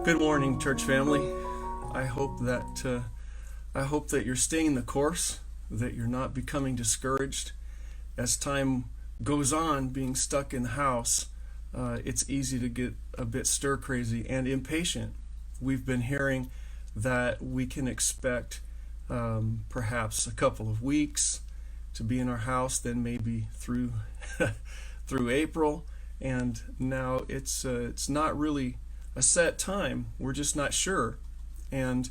Good morning, church family. I hope that you're staying the course, that you're not becoming discouraged as time goes on. Being stuck in the house, it's easy to get a bit stir crazy and impatient. We've been hearing that we can expect perhaps a couple of weeks to be in our house, then maybe through through April, and now it's not really a set time. We're just not sure, and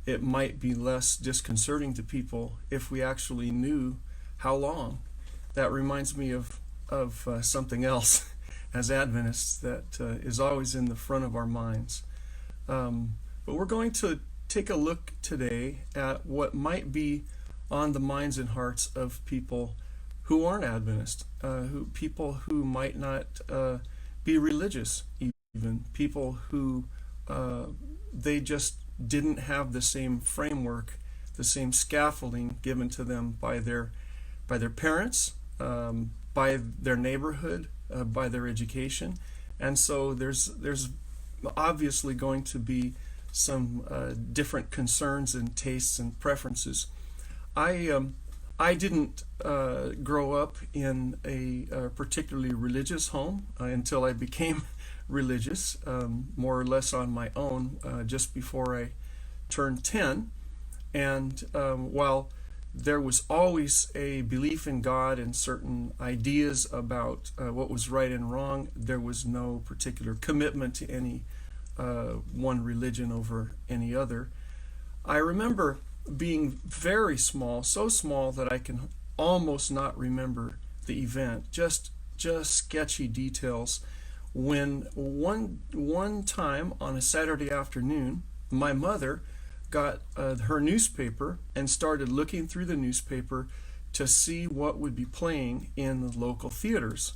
it might be less disconcerting to people if we actually knew how long. That reminds me of something else as Adventists that is always in the front of our minds. But we're going to take a look today at what might be on the minds and hearts of people who aren't Adventist, people who might not be religious, even people who they just didn't have the same framework, the same scaffolding given to them by their parents, by their neighborhood, by their education, and so there's obviously going to be some different concerns and tastes and preferences. I didn't grow up in a particularly religious home until I became religious, more or less on my own, just before I turned 10. And while there was always a belief in God and certain ideas about what was right and wrong, there was no particular commitment to any one religion over any other. I remember being very small, so small that I can almost not remember the event, just sketchy details, when one time on a Saturday afternoon, my mother got her newspaper and started looking through the newspaper to see what would be playing in the local theaters.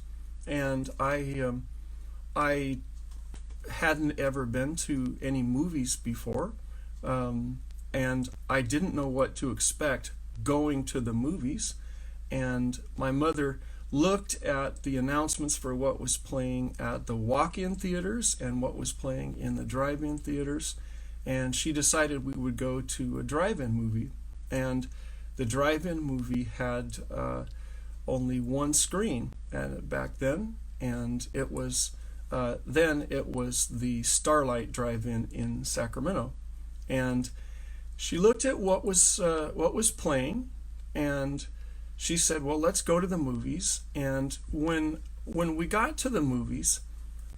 And I hadn't ever been to any movies before, and I didn't know what to expect going to the movies. And my mother looked at the announcements for what was playing at the walk-in theaters and what was playing in the drive-in theaters, and she decided we would go to a drive-in movie. And the drive-in movie had only one screen back then, and it was the Starlight Drive-In in Sacramento. And she looked at what was playing, and she said, well, let's go to the movies. And when we got to the movies,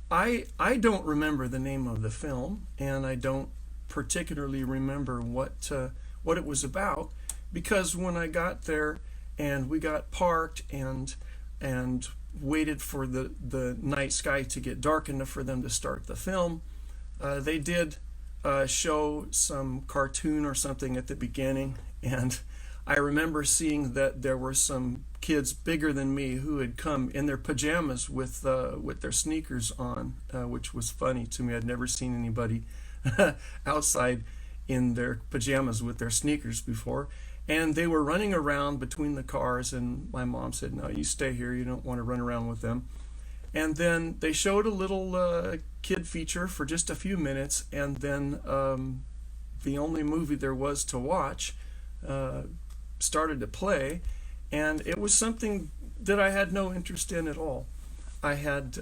I don't remember the name of the film, and I don't particularly remember what it was about, because when I got there and we got parked and waited for the night sky to get dark enough for them to start the film, they did show some cartoon or something at the beginning, and I remember seeing that there were some kids bigger than me who had come in their pajamas with their sneakers on, which was funny to me. I'd never seen anybody outside in their pajamas with their sneakers before, and they were running around between the cars, and my mom said, no, you stay here, you don't want to run around with them. And then they showed a little kid feature for just a few minutes, and then the only movie there was to watch started to play, and it was something that I had no interest in at all. I had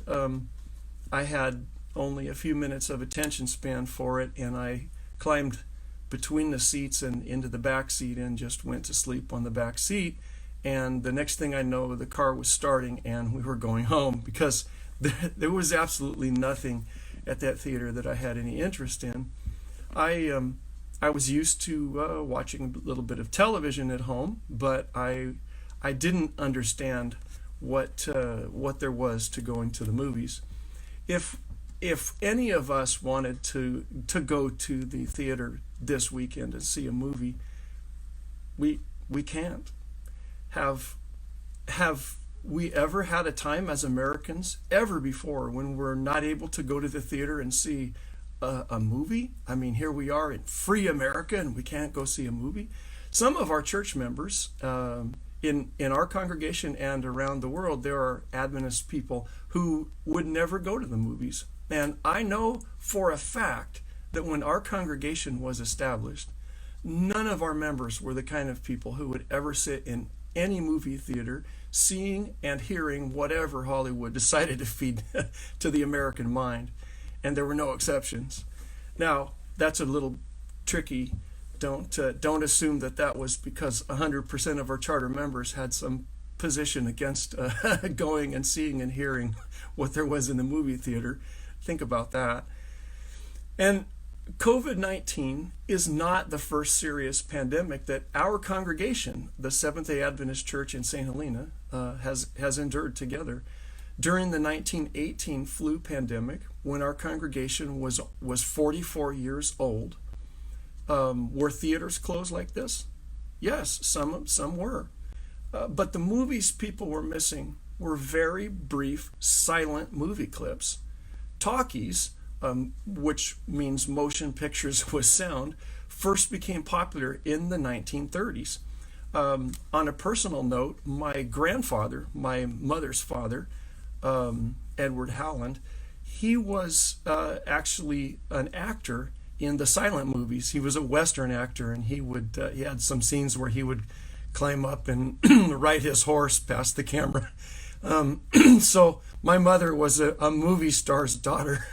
only a few minutes of attention span for it, and I climbed between the seats and into the back seat and just went to sleep on the back seat. And the next thing I know, the car was starting and we were going home, because there was absolutely nothing at that theater that I had any interest in. I was used to watching a little bit of television at home, but I didn't understand what there was to going to the movies. If any of us wanted to go to the theater this weekend and see a movie, we can't. Have we ever had a time as Americans ever before when we're not able to go to the theater and see a movie? I mean, here we are in free America and we can't go see a movie. Some of our church members in our congregation and around the world, there are Adventist people who would never go to the movies. And I know for a fact that when our congregation was established, none of our members were the kind of people who would ever sit in any movie theater seeing and hearing whatever Hollywood decided to feed to the American mind. And there were no exceptions. Now, that's a little tricky. Don't assume that was because 100% of our charter members had some position against going and seeing and hearing what there was in the movie theater. Think about that. And COVID-19 is not the first serious pandemic that our congregation, the Seventh-day Adventist Church in St. Helena, has endured together. During the 1918 flu pandemic, when our congregation was 44 years old, were theaters closed like this? Yes, some were. But the movies people were missing were very brief, silent movie clips. Talkies, which means motion pictures with sound, first became popular in the 1930s. On a personal note, my grandfather, my mother's father, Edward Howland, he was actually an actor in the silent movies. He was a Western actor, and he had some scenes where he would climb up and ride his horse past the camera. So my mother was a movie star's daughter.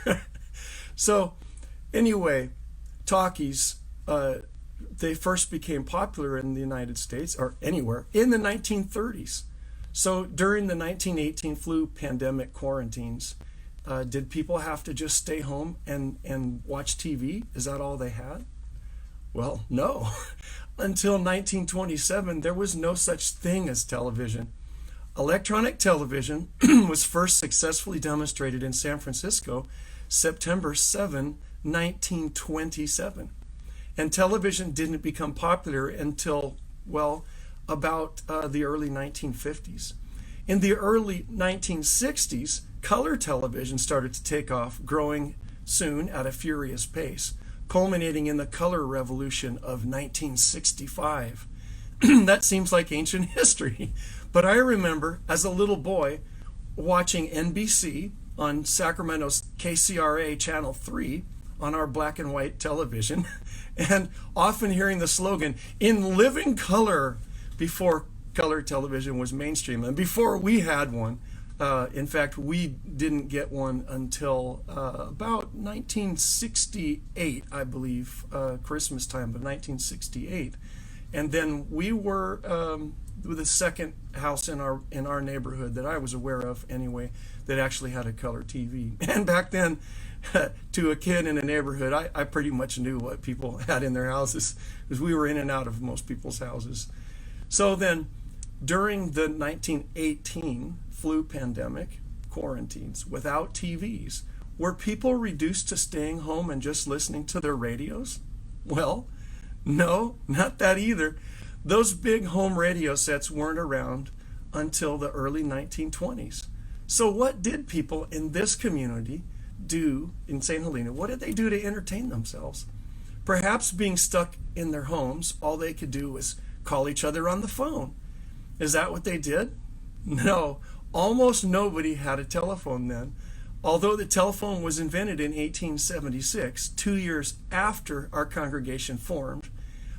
So anyway, talkies, they first became popular in the United States, or anywhere, in the 1930s. So during the 1918 flu pandemic quarantines, did people have to just stay home and watch TV? Is that all they had? Well, no. Until 1927, there was no such thing as television. Electronic television was first successfully demonstrated in San Francisco September 7, 1927. And television didn't become popular until, well, about the early 1950s. In the early 1960s, color television started to take off, growing soon at a furious pace, culminating in the color revolution of 1965. That seems like ancient history. But I remember as a little boy watching NBC on Sacramento's KCRA Channel 3 on our black and white television, and often hearing the slogan, "In living color," before color television was mainstream and before we had one. In fact, we didn't get one until about 1968, I believe, Christmas time of 1968. And then we were the second house in our neighborhood that I was aware of anyway that actually had a color TV. And back then, to a kid in a neighborhood, I pretty much knew what people had in their houses because we were in and out of most people's houses. So then, during the 1918 flu pandemic quarantines without TVs, were people reduced to staying home and just listening to their radios? Well, no, not that either. Those big home radio sets weren't around until the early 1920s. So what did people in this community do in St. Helena? What did they do to entertain themselves? Perhaps being stuck in their homes, all they could do was call each other on the phone. Is that what they did? No, almost nobody had a telephone then. Although the telephone was invented in 1876, 2 years after our congregation formed,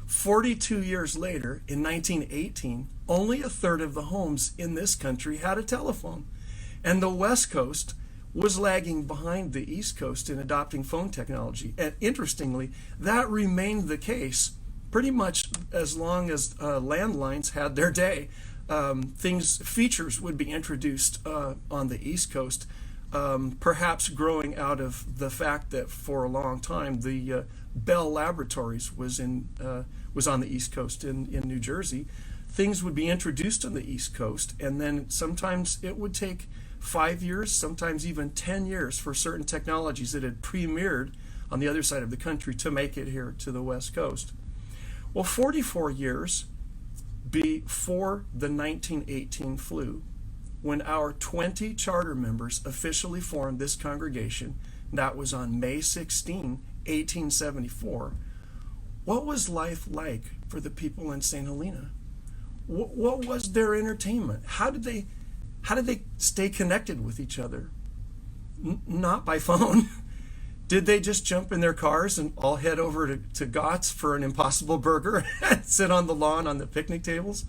42 years later, in 1918, only a third of the homes in this country had a telephone. And the West Coast was lagging behind the East Coast in adopting phone technology. And interestingly, that remained the case pretty much as long as landlines had their day. Features would be introduced on the East Coast, perhaps growing out of the fact that for a long time the Bell Laboratories was on the East Coast in New Jersey. Things would be introduced on the East Coast, and then sometimes it would take 5 years, sometimes even 10 years for certain technologies that had premiered on the other side of the country to make it here to the West Coast. Well, 44 years before the 1918 flu, when our 20 charter members officially formed this congregation, that was on May 16, 1874, what was life like for the people in St. Helena? What was their entertainment? How did they stay connected with each other? Not by phone. Did they just jump in their cars and all head over to Gott's for an Impossible Burger and sit on the lawn on the picnic tables?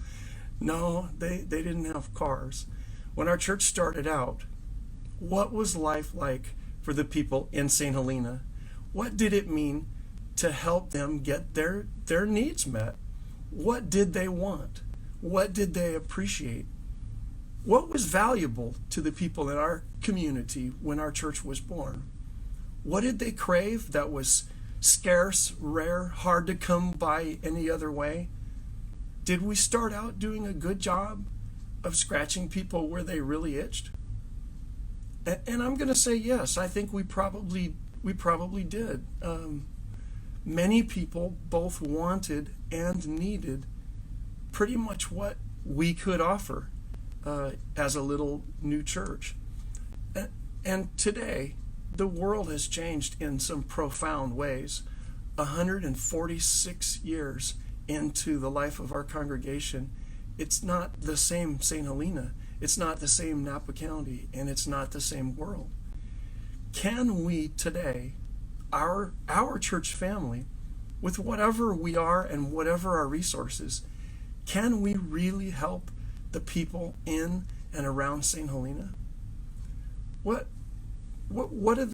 No, they didn't have cars. When our church started out, what was life like for the people in St. Helena? What did it mean to help them get their needs met? What did they want? What did they appreciate? What was valuable to the people in our community when our church was born? What did they crave that was scarce, rare, hard to come by any other way? Did we start out doing a good job of scratching people where they really itched? And I'm going to say yes. I think we probably did. Many people both wanted and needed pretty much what we could offer as a little new church. And today, the world has changed in some profound ways. 146 years into the life of our congregation, it's not the same St. Helena, it's not the same Napa County, and it's not the same world. Can we today, our church family, with whatever we are and whatever our resources, can we really help the people in and around St. Helena? What do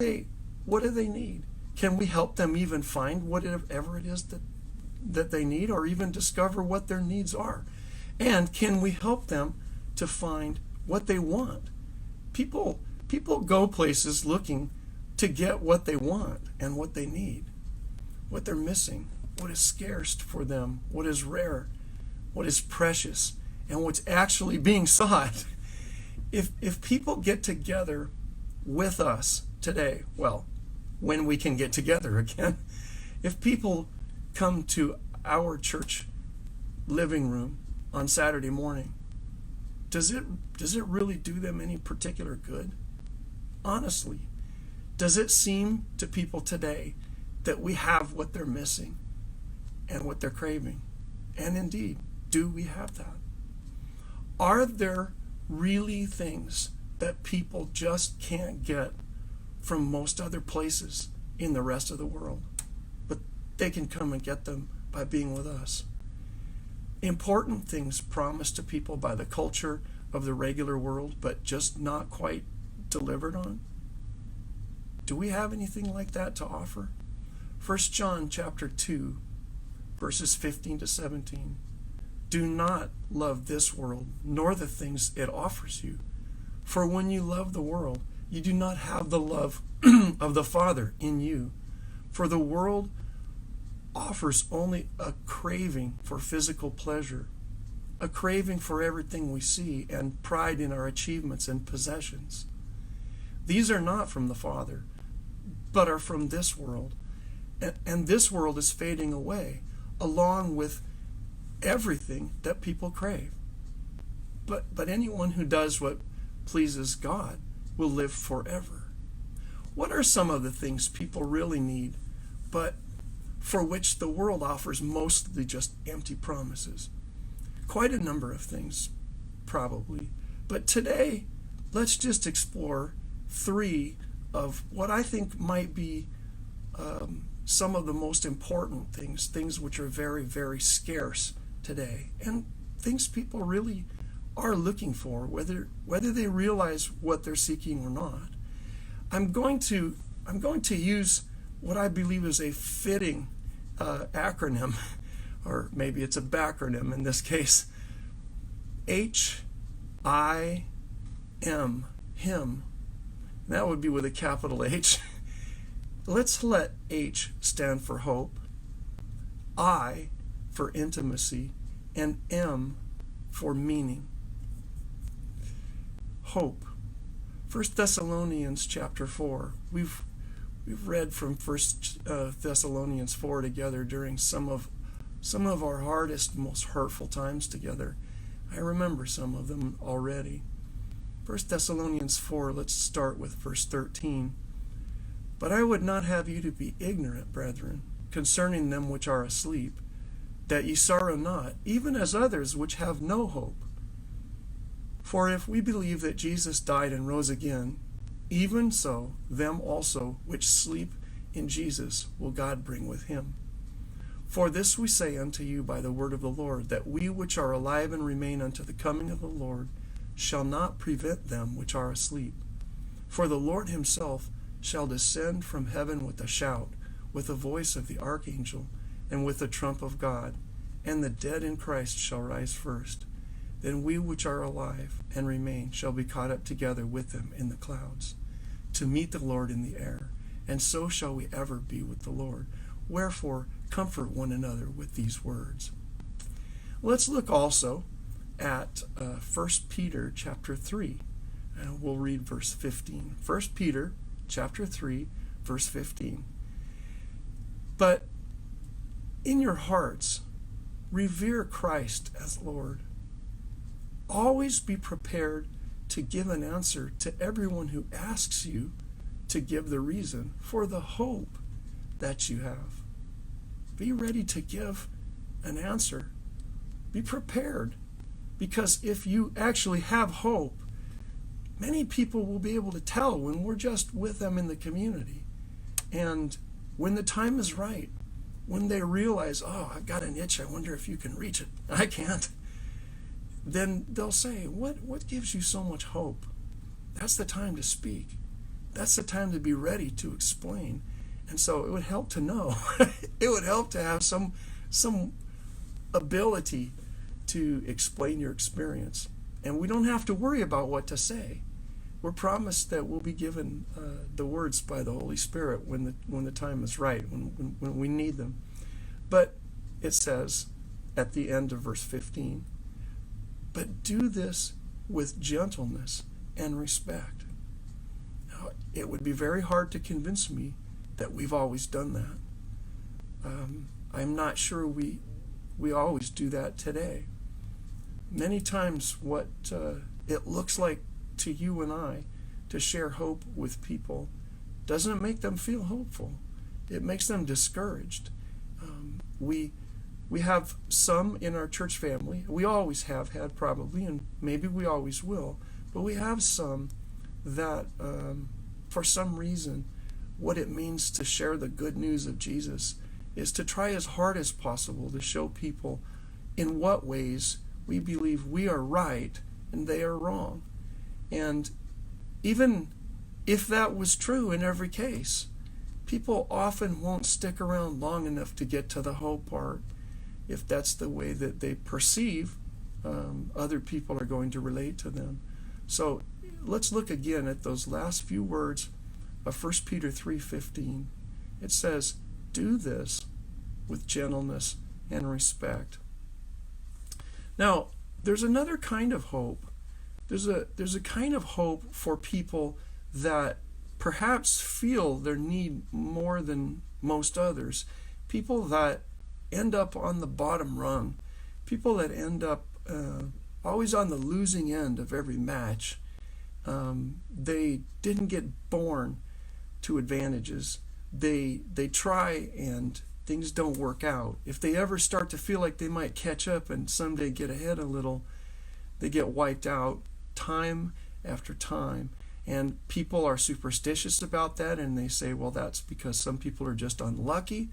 they need? Can we help them even find whatever it is that they need, or even discover what their needs are? And can we help them to find what they want? People go places looking to get what they want and what they need, what they're missing, what is scarce for them, what is rare, what is precious, and what's actually being sought. If people get together with us today, well, when we can get together again, if people come to our church living room on Saturday morning, does it really do them any particular good? Honestly, does it seem to people today that we have what they're missing and what they're craving? And indeed, do we have that? Are there really things that people just can't get from most other places in the rest of the world, but they can come and get them by being with us? Important things promised to people by the culture of the regular world, but just not quite delivered on? Do we have anything like that to offer? 1 John chapter 2, verses 15 to 17. Do not love this world, nor the things it offers you. For when you love the world, you do not have the love of the Father in you. For the world offers only a craving for physical pleasure, a craving for everything we see, and pride in our achievements and possessions. These are not from the Father, but are from this world. And this world is fading away, along with everything that people crave. But anyone who does what pleases God will live forever. What are some of the things people really need, but for which the world offers mostly just empty promises? Quite a number of things, probably. But today, let's just explore 3 of what I think might be some of the most important things which are very, very scarce today, and things people really are looking for, whether they realize what they're seeking or not. I'm going to use what I believe is a fitting acronym, or maybe it's a backronym in this case. H.I.M. Him. That would be with a capital H. Let's let H stand for hope, I for intimacy, and M for meaning. Hope. 1 Thessalonians chapter 4. We've read from 1 Thessalonians 4 together during some of our hardest, most hurtful times together. I remember some of them already. 1 Thessalonians 4, let's start with verse 13. But I would not have you to be ignorant, brethren, concerning them which are asleep, that ye sorrow not, even as others which have no hope. For if we believe that Jesus died and rose again, even so them also which sleep in Jesus will God bring with him. For this we say unto you by the word of the Lord, that we which are alive and remain unto the coming of the Lord shall not prevent them which are asleep. For the Lord himself shall descend from heaven with a shout, with the voice of the archangel, and with the trump of God, and the dead in Christ shall rise first. Then we which are alive and remain shall be caught up together with them in the clouds, to meet the Lord in the air, and so shall we ever be with the Lord. Wherefore, comfort one another with these words. Let's look also at 1 Peter chapter 3, and we'll read verse 15. 1 Peter chapter 3, verse 15. But in your hearts, revere Christ as Lord. Always be prepared to give an answer to everyone who asks you to give the reason for the hope that you have. Be ready to give an answer. Be prepared, because if you actually have hope, many people will be able to tell when we're just with them in the community. And when the time is right, when they realize, oh, I've got an itch, I wonder if you can reach it. I can't. Then they'll say, what gives you so much hope? That's the time to speak. That's the time to be ready to explain. And so it would help to know. It would help to have some ability to explain your experience. And we don't have to worry about what to say. We're promised that we'll be given the words by the Holy Spirit when the time is right, when we need them. But it says at the end of verse 15, but do this with gentleness and respect. Now, it would be very hard to convince me that we've always done that. I'm not sure we always do that today. Many times what it looks like to you and I to share hope with people doesn't make them feel hopeful. It makes them discouraged. We have some in our church family. We always have had, probably, and maybe we always will. But we have some that, for some reason, what it means to share the good news of Jesus is to try as hard as possible to show people in what ways we believe we are right and they are wrong. And even if that was true in every case, people often won't stick around long enough to get to the hope part if that's the way that they perceive other people are going to relate to them. So let's look again at those last few words of 1 Peter 3:15. It says, do this with gentleness and respect. Now, there's another kind of hope. There's a kind of hope for people that perhaps feel their need more than most others. People that end up on the bottom rung. People that end up always on the losing end of every match. They didn't get born to advantages. They try and things don't work out. If they ever start to feel like they might catch up and someday get ahead a little, they get wiped out time after time. And people are superstitious about that, and they say, well, that's because some people are just unlucky.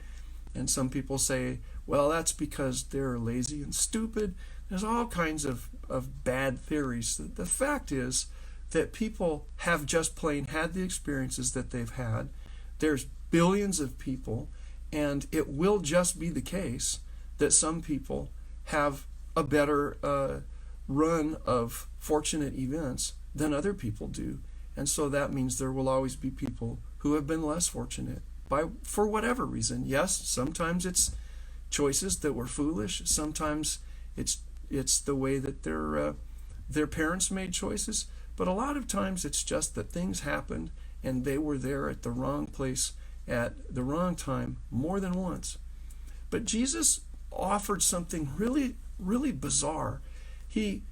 And some people say, well, that's because they're lazy and stupid. There's all kinds of bad theories. The fact is that people have just plain had the experiences that they've had. There's billions of people, and it will just be the case that some people have a better run of fortunate events than other people do. And so that means there will always be people who have been less fortunate for whatever reason. Yes, sometimes it's choices that were foolish. Sometimes it's the way that their parents made choices. But a lot of times it's just that things happened and they were there at the wrong place at the wrong time more than once. But Jesus offered something really, really bizarre. He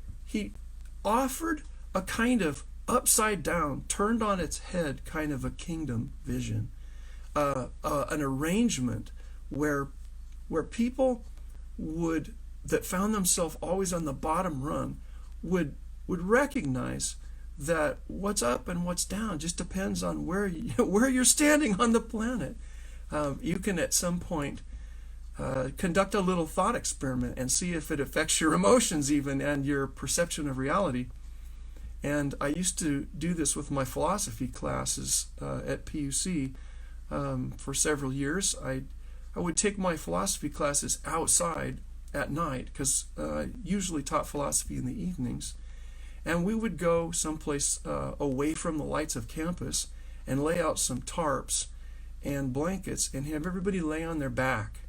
offered a kind of upside down, turned on its head kind of a kingdom vision, an arrangement where people that found themselves always on the bottom rung would recognize that what's up and what's down just depends on where you're standing on the planet. You can at some point conduct a little thought experiment and see if it affects your emotions even and your perception of reality. And I used to do this with my philosophy classes at PUC for several years. I would take my philosophy classes outside at night because I usually taught philosophy in the evenings. And we would go someplace away from the lights of campus and lay out some tarps and blankets and have everybody lay on their back.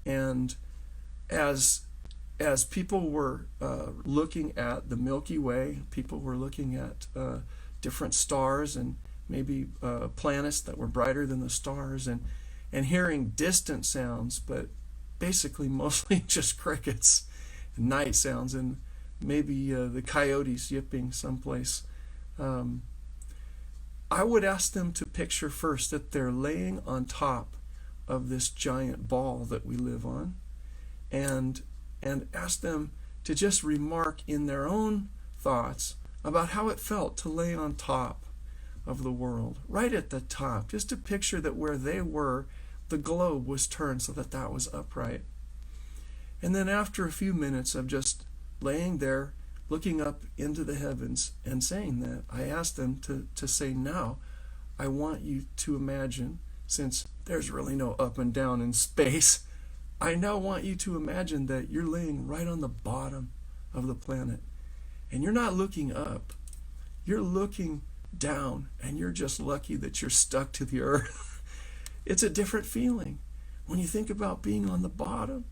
And as people were looking at the Milky Way, people were looking at different stars and maybe planets that were brighter than the stars, and hearing distant sounds, but basically mostly just crickets, and night sounds, and maybe the coyotes yipping someplace. I would ask them to picture first that they're laying on top of this giant ball that we live on, and ask them to just remark in their own thoughts about how it felt to lay on top of the world, right at the top, just to picture that where they were, the globe was turned so that that was upright. And then after a few minutes of just laying there, looking up into the heavens and saying that, I asked them to say, now, I want you to imagine, since there's really no up and down in space, I now want you to imagine that you're laying right on the bottom of the planet. And you're not looking up. You're looking down, and you're just lucky that you're stuck to the earth. It's a different feeling. When you think about being on the bottom,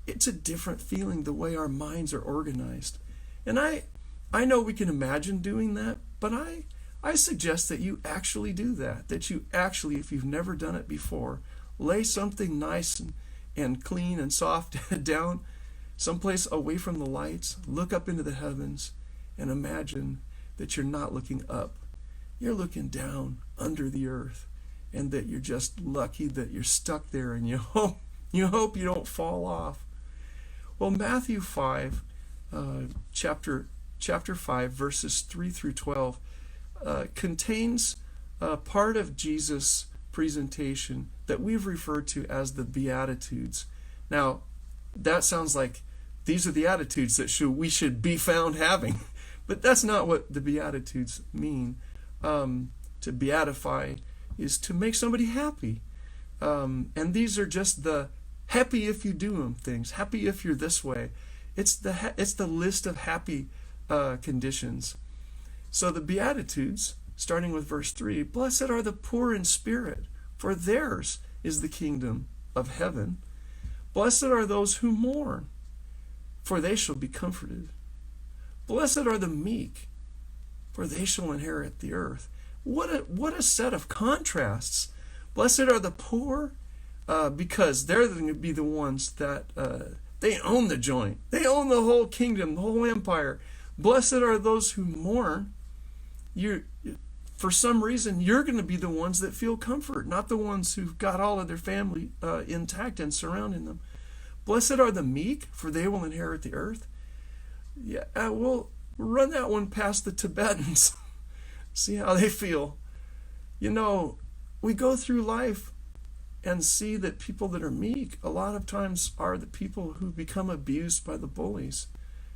it's a different feeling the way our minds are organized. And I know we can imagine doing that, but I suggest that you actually do that you actually, if you've never done it before, lay something nice and clean and soft down someplace away from the lights, look up into the heavens, and imagine that you're not looking up. You're looking down under the earth, and that you're just lucky that you're stuck there, and you hope you don't fall off. Well, Matthew 5, chapter 5, verses 3 through 12, contains part of Jesus' presentation that we've referred to as the Beatitudes. Now, that sounds like these are the attitudes that we should be found having, but that's not what the Beatitudes mean. To beatify is to make somebody happy, and these are just the happy if you do them things, happy if you're this way. It's the list of happy conditions. So the Beatitudes, starting with verse 3, blessed are the poor in spirit, for theirs is the kingdom of heaven. Blessed are those who mourn, for they shall be comforted. Blessed are the meek, for they shall inherit the earth. What a set of contrasts. Blessed are the poor, because they're going to be the ones that they own the joint. They own the whole kingdom, the whole empire. Blessed are those who mourn. For some reason, you're going to be the ones that feel comfort, not the ones who've got all of their family intact and surrounding them. Blessed are the meek, for they will inherit the earth. Yeah, we'll run that one past the Tibetans. See how they feel. You know, we go through life and see that people that are meek a lot of times are the people who become abused by the bullies.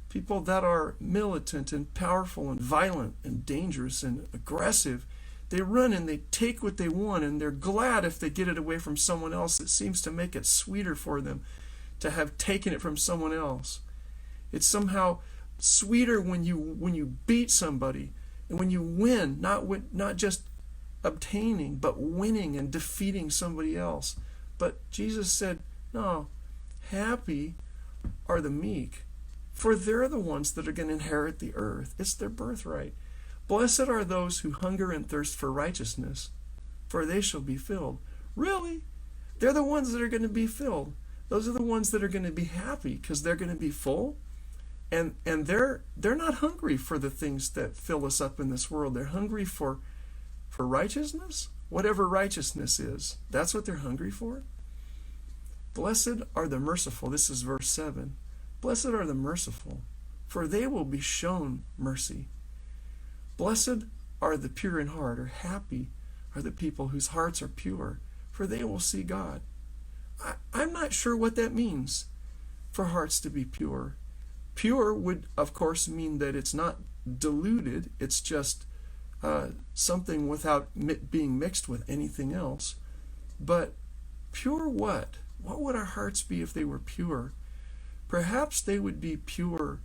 People that are militant and powerful and violent and dangerous and aggressive. They run and they take what they want, and they're glad if they get it away from someone else. It seems to make it sweeter for them to have taken it from someone else. It's somehow sweeter when you beat somebody and when you win, not just obtaining, but winning and defeating somebody else. But Jesus said, no, happy are the meek, for they're the ones that are going to inherit the earth. It's their birthright. Blessed are those who hunger and thirst for righteousness, for they shall be filled. Really? They're the ones that are going to be filled. Those are the ones that are going to be happy because they're going to be full. And they're not hungry for the things that fill us up in this world. They're hungry for righteousness, whatever righteousness is. That's what they're hungry for. Blessed are the merciful. This is verse 7. Blessed are the merciful, for they will be shown mercy. Blessed are the pure in heart, or happy are the people whose hearts are pure, for they will see God. I'm not sure what that means for hearts to be pure. Pure would, of course, mean that it's not diluted. It's just something without being mixed with anything else. But pure what? What would our hearts be if they were pure? Perhaps they would be pure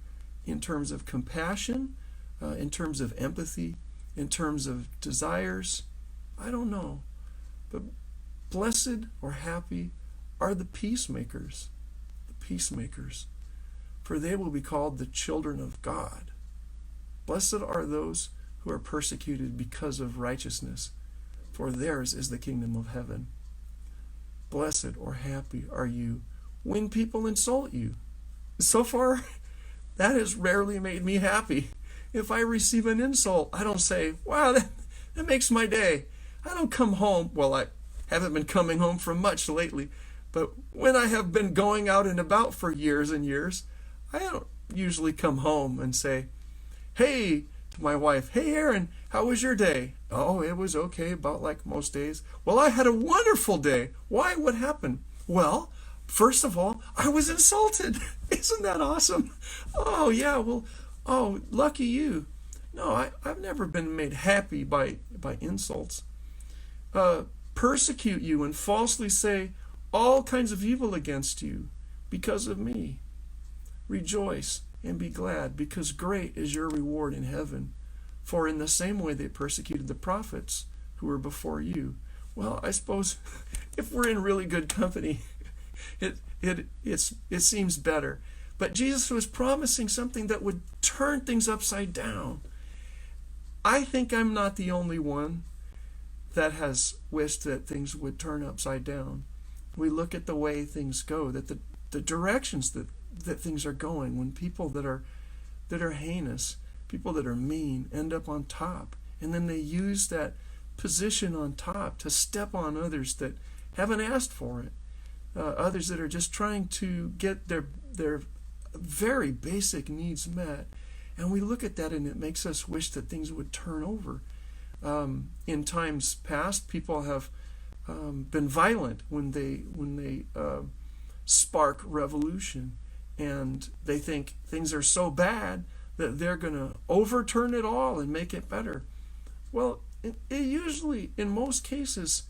in terms of compassion, in terms of empathy, in terms of desires. I don't know. But blessed or happy are the peacemakers, for they will be called the children of God. Blessed are those who are persecuted because of righteousness, for theirs is the kingdom of heaven. Blessed or happy are you when people insult you. So far, that has rarely made me happy. If I receive an insult, I don't say, wow, that makes my day. I don't come home. Well, I haven't been coming home from much lately, but when I have been going out and about for years and years, I don't usually come home and say, hey, to my wife, hey, Aaron, how was your day? Oh, it was okay, about like most days. Well, I had a wonderful day. Why? What happened? Well, first of all, I was insulted. Isn't that awesome? Oh, yeah, well, oh, lucky you. No, I've never been made happy by insults. Persecute you and falsely say all kinds of evil against you because of me. Rejoice and be glad, because great is your reward in heaven. For in the same way they persecuted the prophets who were before you. Well, I suppose if we're in really good company, it seems better. But Jesus was promising something that would turn things upside down. I think I'm not the only one that has wished that things would turn upside down. We look at the way things go, that the directions that things are going, when people that are heinous, people that are mean, end up on top, and then they use that position on top to step on others that haven't asked for it, others that are just trying to get their very basic needs met. And we look at that and it makes us wish that things would turn over. In times past, people have been violent when they spark revolution, and they think things are so bad that they're going to overturn it all and make it better. Well, it usually, in most cases,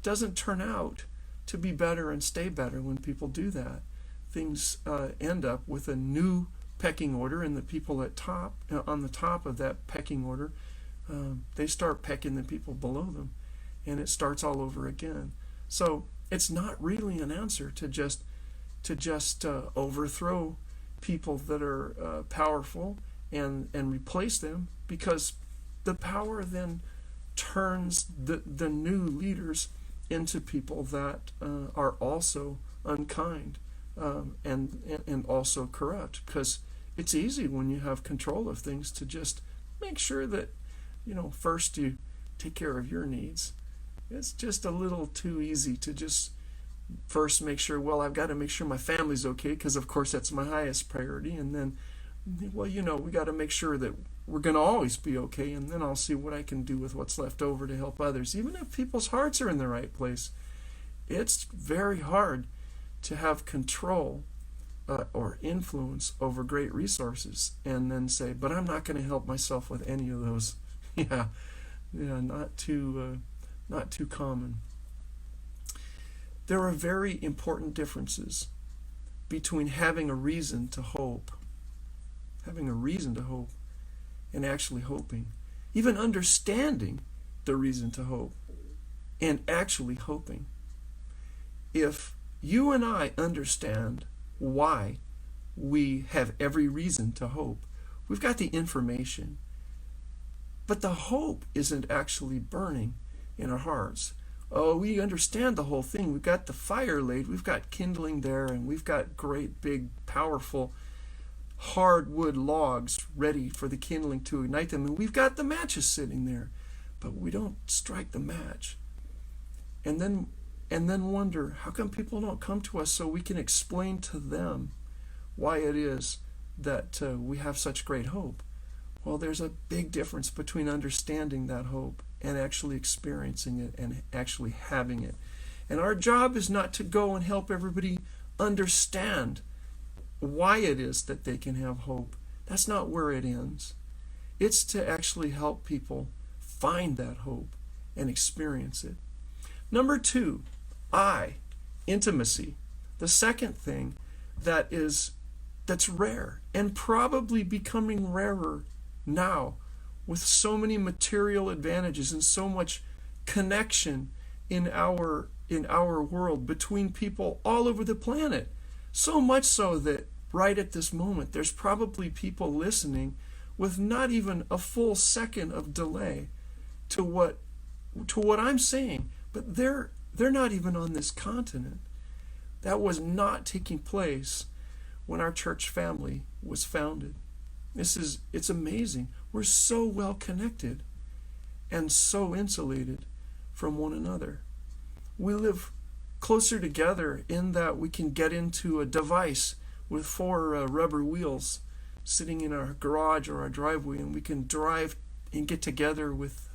doesn't turn out to be better and stay better when people do that. Things end up with a new pecking order, and the people on the top of that pecking order, they start pecking the people below them, and it starts all over again. So it's not really an answer to just overthrow people that are powerful and replace them, because the power then turns the new leaders into people that are also unkind and also corrupt. Because it's easy when you have control of things to just make sure that, first you take care of your needs. It's just a little too easy to just first make sure, well, I've got to make sure my family's okay, because of course that's my highest priority, and then, well, we got to make sure that we're going to always be okay, and then I'll see what I can do with what's left over to help others. Even if people's hearts are in the right place, it's very hard to have control or influence over great resources and then say, but I'm not going to help myself with any of those. Yeah, not too common. There are very important differences between having a reason to hope, and actually hoping. Even understanding the reason to hope and actually hoping. If you and I understand why we have every reason to hope, we've got the information, but the hope isn't actually burning in our hearts. Oh, we understand the whole thing. We've got the fire laid, we've got kindling there, and we've got great, big, powerful hardwood logs ready for the kindling to ignite them, and we've got the matches sitting there, but we don't strike the match. And then wonder, how come people don't come to us so we can explain to them why it is that we have such great hope? Well, there's a big difference between understanding that hope and actually experiencing it and actually having it. And our job is not to go and help everybody understand why it is that they can have hope. That's not where it ends. It's to actually help people find that hope and experience it. Number 2, intimacy. The second thing that's rare and probably becoming rarer now with so many material advantages and so much connection in our world between people all over the planet. So much so that right at this moment there's probably people listening with not even a full second of delay to what I'm saying, but they're not even on this continent. That was not taking place when our church family was founded. It's amazing. We're so well connected and so insulated from one another. We live closer together in that we can get into a device with 4 rubber wheels sitting in our garage or our driveway, and we can drive and get together with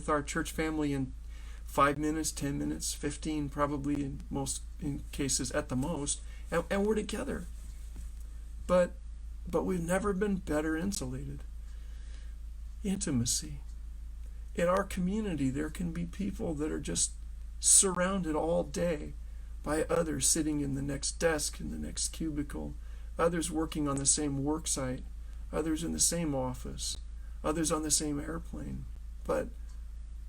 our church family in 5 minutes, 10 minutes, 15 probably in cases at the most, and we're together. But we've never been better insulated. Intimacy. In our community, there can be people that are just surrounded all day by others sitting in the next desk, in the next cubicle, others working on the same work site, others in the same office, others on the same airplane, but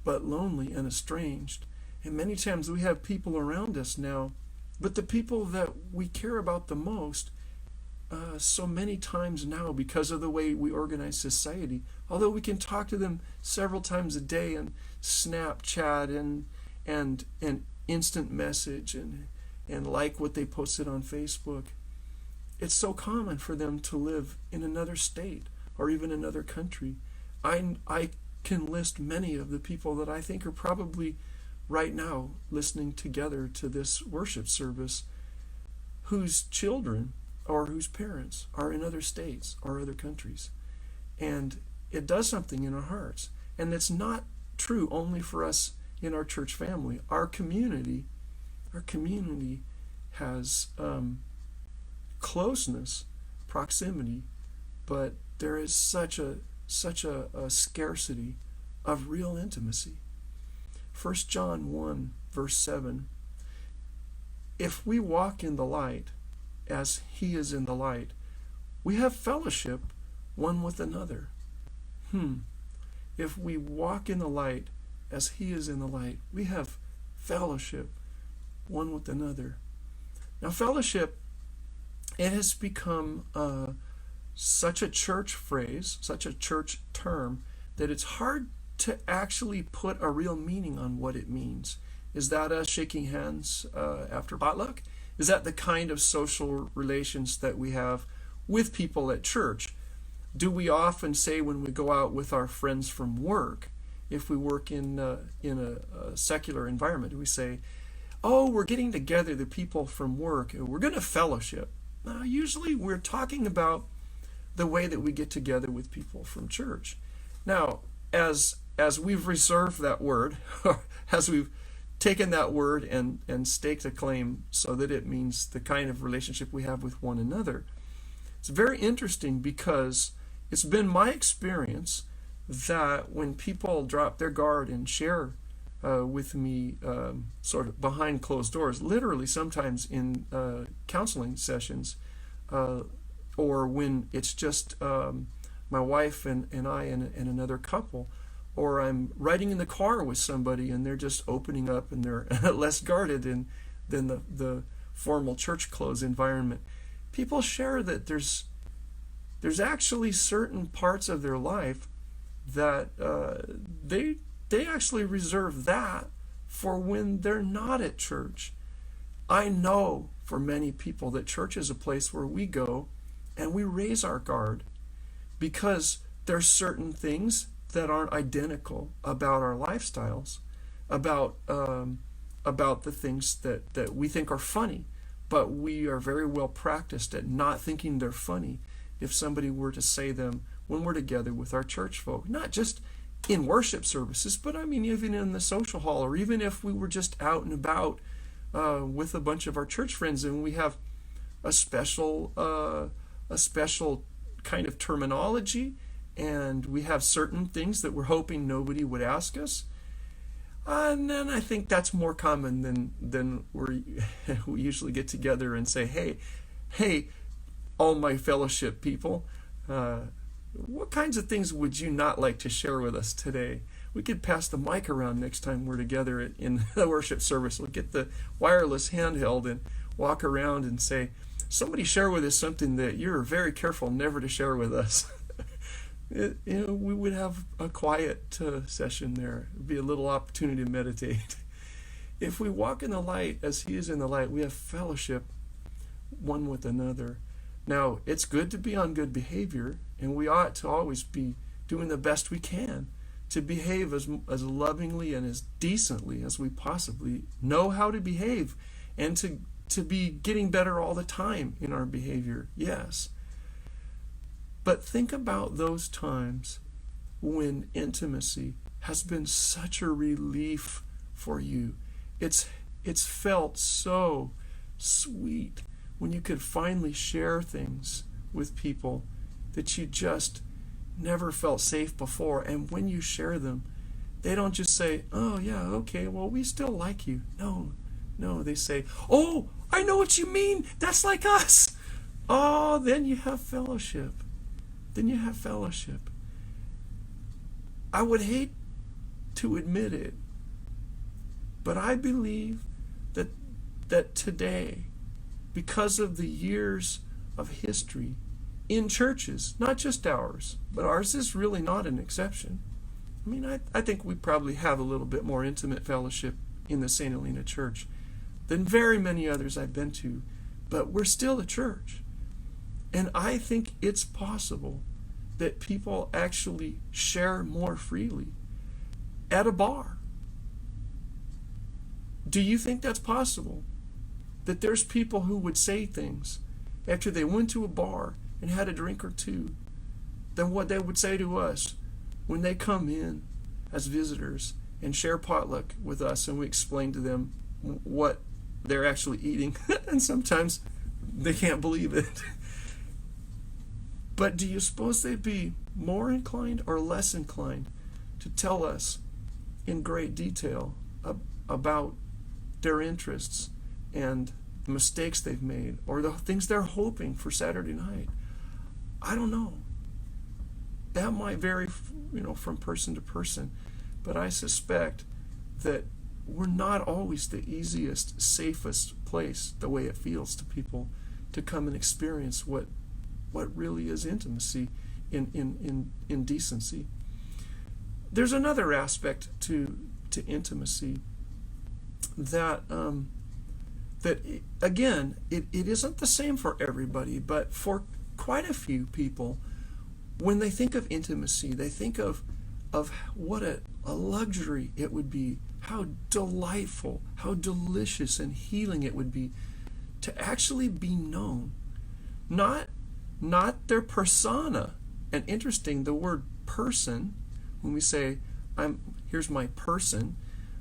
lonely and estranged. And many times we have people around us now, but the people that we care about the most, so many times now, because of the way we organize society, although we can talk to them several times a day and Snapchat and instant message and like what they posted on Facebook, it's so common for them to live in another state or even another country. I can list many of the people that I think are probably right now listening together to this worship service whose children or whose parents are in other states or other countries. And it does something in our hearts. And it's not true only for us in our church family. Our community has closeness, proximity, but there is such a scarcity of real intimacy. 1 John 1 verse 7, if we walk in the light as he is in the light, we have fellowship one with another. If we walk in the light as he is in the light, we have fellowship one with another. Now, fellowship, it has become such a church phrase, such a church term, that it's hard to actually put a real meaning on what it means. Is that us shaking hands after potluck? Is that the kind of social relations that we have with people at church? Do we often say when we go out with our friends from work, if we work in a secular environment, do we say, oh, we're getting together, the people from work, and we're going to fellowship? Usually we're talking about the way that we get together with people from church. Now, as we've reserved that word, as we've taken that word and staked a claim so that it means the kind of relationship we have with one another, it's very interesting because it's been my experience that when people drop their guard and share with me sort of behind closed doors, literally sometimes in counseling sessions, or when it's just my wife and I and another couple, or I'm riding in the car with somebody and they're just opening up and they're less guarded than the formal church clothes environment. People share that there's actually certain parts of their life that they actually reserve that for when they're not at church. I know for many people that church is a place where we go and we raise our guard because there's certain things that aren't identical about our lifestyles, about the things that we think are funny, but we are very well practiced at not thinking they're funny if somebody were to say them when we're together with our church folk, not just in worship services, but I mean even in the social hall, or even if we were just out and about with a bunch of our church friends, and we have a special kind of terminology, and we have certain things that we're hoping nobody would ask us. And then I think that's more common than we usually get together and say, hey, all my fellowship people, what kinds of things would you not like to share with us today? We could pass the mic around next time we're together in the worship service. We'll get the wireless handheld and walk around and say, somebody share with us something that you're very careful never to share with us. We would have a quiet session there. It'd be a little opportunity to meditate. If we walk in the light as He is in the light, we have fellowship one with another. Now, it's good to be on good behavior, and we ought to always be doing the best we can to behave as lovingly and as decently as we possibly know how to behave, and to be getting better all the time in our behavior. Yes. But think about those times when intimacy has been such a relief for you. It's felt so sweet when you could finally share things with people that you just never felt safe before. And when you share them, they don't just say, oh yeah, okay, well, we still like you. No, they say, oh, I know what you mean. That's like us. Oh, then you have fellowship. I would hate to admit it, but I believe that today, because of the years of history in churches, not just ours, but ours is really not an exception. I mean, I think we probably have a little bit more intimate fellowship in the St. Helena Church than very many others I've been to, but we're still a church. And I think it's possible that people actually share more freely at a bar. Do you think that's possible? That there's people who would say things after they went to a bar and had a drink or two than what they would say to us when they come in as visitors and share potluck with us, and we explain to them what they're actually eating. And sometimes they can't believe it. But do you suppose they'd be more inclined or less inclined to tell us in great detail about their interests and the mistakes they've made or the things they're hoping for Saturday night? I don't know. That might vary, from person to person. But I suspect that we're not always the easiest, safest place, the way it feels to people, to come and experience what really is intimacy in decency. There's another aspect to intimacy that again, it isn't the same for everybody, but for quite a few people, when they think of intimacy, they think of what a luxury it would be, how delightful, how delicious and healing it would be to actually be known, not their persona. And interesting, the word person, when we say, here's my person,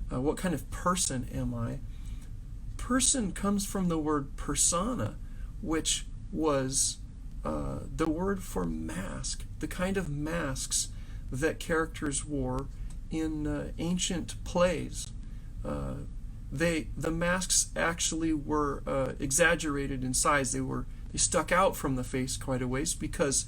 what kind of person am I? Person comes from the word persona, which was the word for mask, the kind of masks that characters wore in ancient plays. The masks actually were exaggerated in size. They stuck out from the face quite a ways, because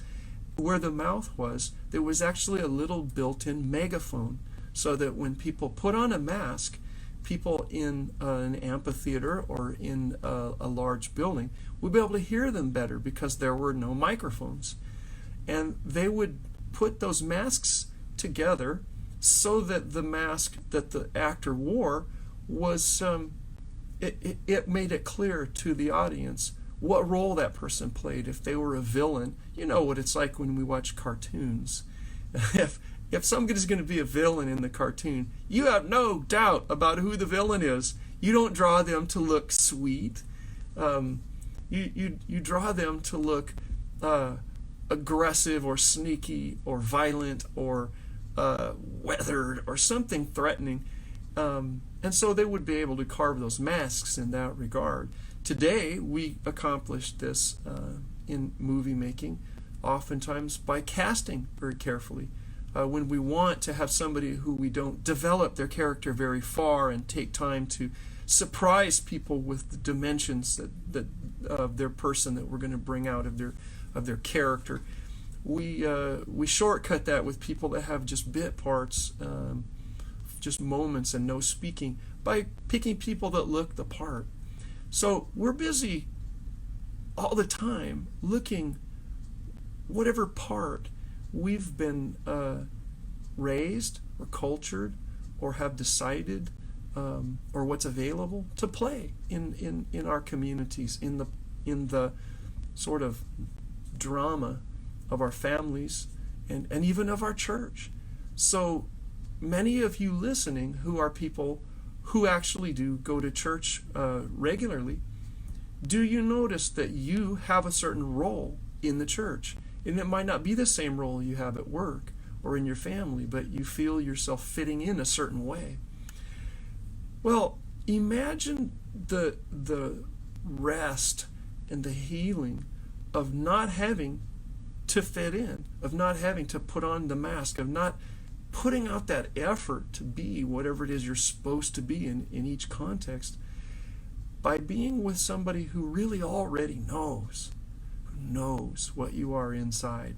where the mouth was, there was actually a little built-in megaphone, so that when people put on a mask, people in an amphitheater or in a large building would be able to hear them better because there were no microphones. And they would put those masks together so that the mask that the actor wore was, it made it clear to the audience what role that person played. If they were a villain, you know what it's like when we watch cartoons. If somebody's going to be a villain in the cartoon, you have no doubt about who the villain is. You don't draw them to look sweet. You draw them to look aggressive or sneaky or violent or weathered or something threatening. And so they would be able to carve those masks in that regard. Today, we accomplish this in movie making, oftentimes by casting very carefully. When we want to have somebody who we don't develop their character very far and take time to surprise people with the dimensions that of their person that we're going to bring out of their character, we shortcut that with people that have just bit parts, just moments and no speaking, by picking people that look the part. So we're busy all the time looking whatever part we've been raised or cultured or have decided or what's available to play in our communities, in the sort of drama of our families and even of our church. So many of you listening who are people who actually do go to church regularly, do you notice that you have a certain role in the church? And it might not be the same role you have at work or in your family, but you feel yourself fitting in a certain way. Well, imagine the rest and the healing of not having to fit in, of not having to put on the mask, of not putting out that effort to be whatever it is you're supposed to be in each context, by being with somebody who really already knows, who knows what you are inside,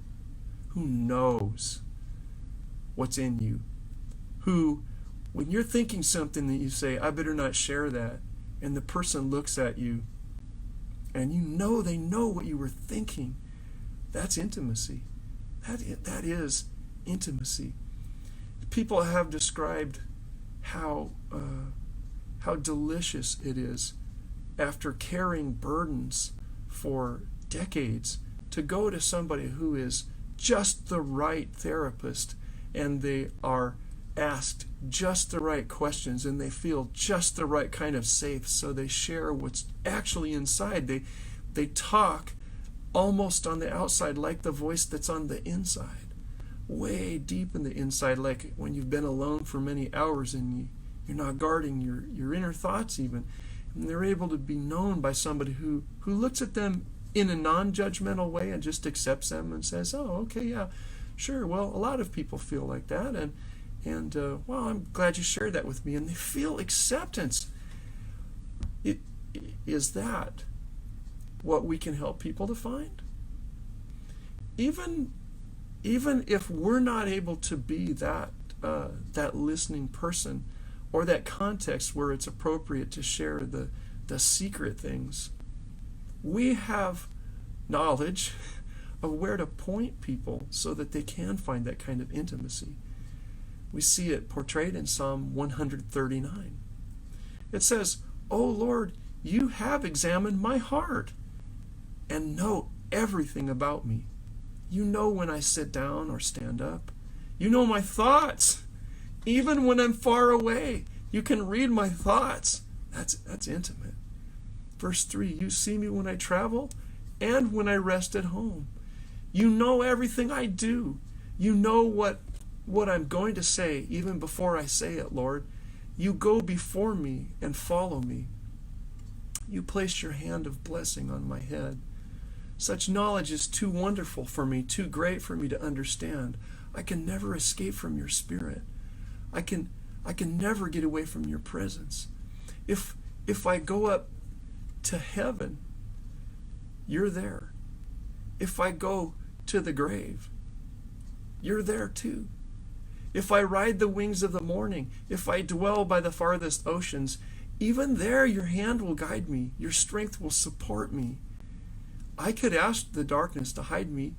who knows what's in you, who, when you're thinking something that you say, I better not share that, and the person looks at you and you know they know what you were thinking, that's intimacy. That is intimacy. People have described how delicious it is, after carrying burdens for decades, to go to somebody who is just the right therapist, and they are asked just the right questions, and they feel just the right kind of safe, so they share what's actually inside. They talk almost on the outside like the voice that's on the inside, way deep in the inside, like when you've been alone for many hours and you're not guarding your inner thoughts even. And they're able to be known by somebody who looks at them in a non-judgmental way and just accepts them and says, oh, okay, yeah, sure, well, a lot of people feel like that, and well, I'm glad you shared that with me, and they feel acceptance. Is that what we can help people to find? Even if we're not able to be that listening person, or that context where it's appropriate to share the secret things, we have knowledge of where to point people so that they can find that kind of intimacy. We see it portrayed in Psalm 139. It says, "O Lord, you have examined my heart and know everything about me. You know when I sit down or stand up. You know my thoughts. Even when I'm far away, you can read my thoughts." That's intimate. Verse 3, you see me when I travel and when I rest at home. You know everything I do. You know what I'm going to say even before I say it, Lord. You go before me and follow me. You place your hand of blessing on my head. Such knowledge is too wonderful for me, too great for me to understand. I can never escape from your spirit. I can never get away from your presence. If I go up to heaven, you're there. If I go to the grave, you're there too. If I ride the wings of the morning, if I dwell by the farthest oceans, even there your hand will guide me, your strength will support me. I could ask the darkness to hide me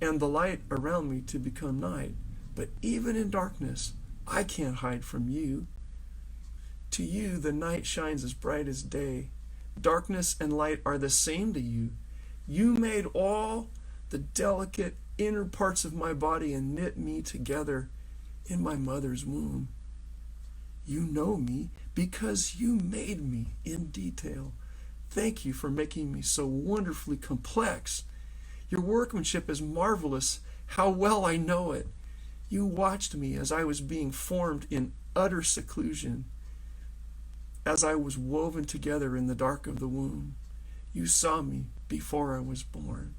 and the light around me to become night, but even in darkness, I can't hide from you. To you, the night shines as bright as day. Darkness and light are the same to you. You made all the delicate inner parts of my body and knit me together in my mother's womb. You know me because you made me in detail. Thank you for making me so wonderfully complex. Your workmanship is marvelous. How well I know it. You watched me as I was being formed in utter seclusion. as I was woven together in the dark of the womb. You saw me before I was born.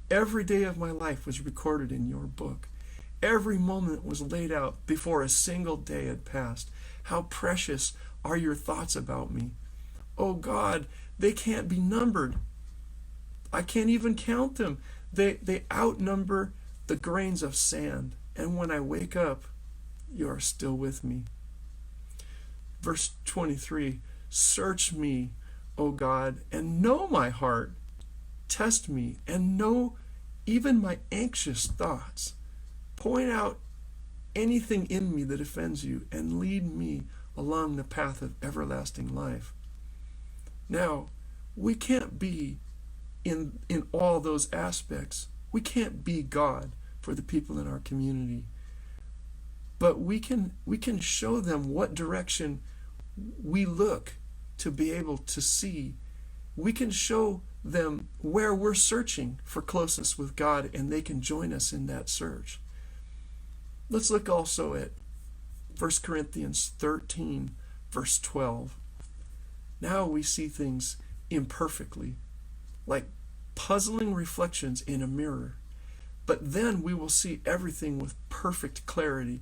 Every day of my life was recorded in your book. Every moment was laid out before a single day had passed. How precious are your thoughts about me. Oh God, they can't be numbered. I can't even count them. They outnumber the grains of sand. And when I wake up, you are still with me. Verse 23, search me, O God, and know my heart. Test me and know even my anxious thoughts. Point out anything in me that offends you and lead me along the path of everlasting life. Now, we can't be in all those aspects. We can't be God for the people in our community. But we can show them what direction we look to be able to see. We can show them where we're searching for closeness with God, and they can join us in that search. Let's look also at 1 Corinthians 13, verse 12. Now we see things imperfectly, like puzzling reflections in a mirror. But then we will see everything with perfect clarity.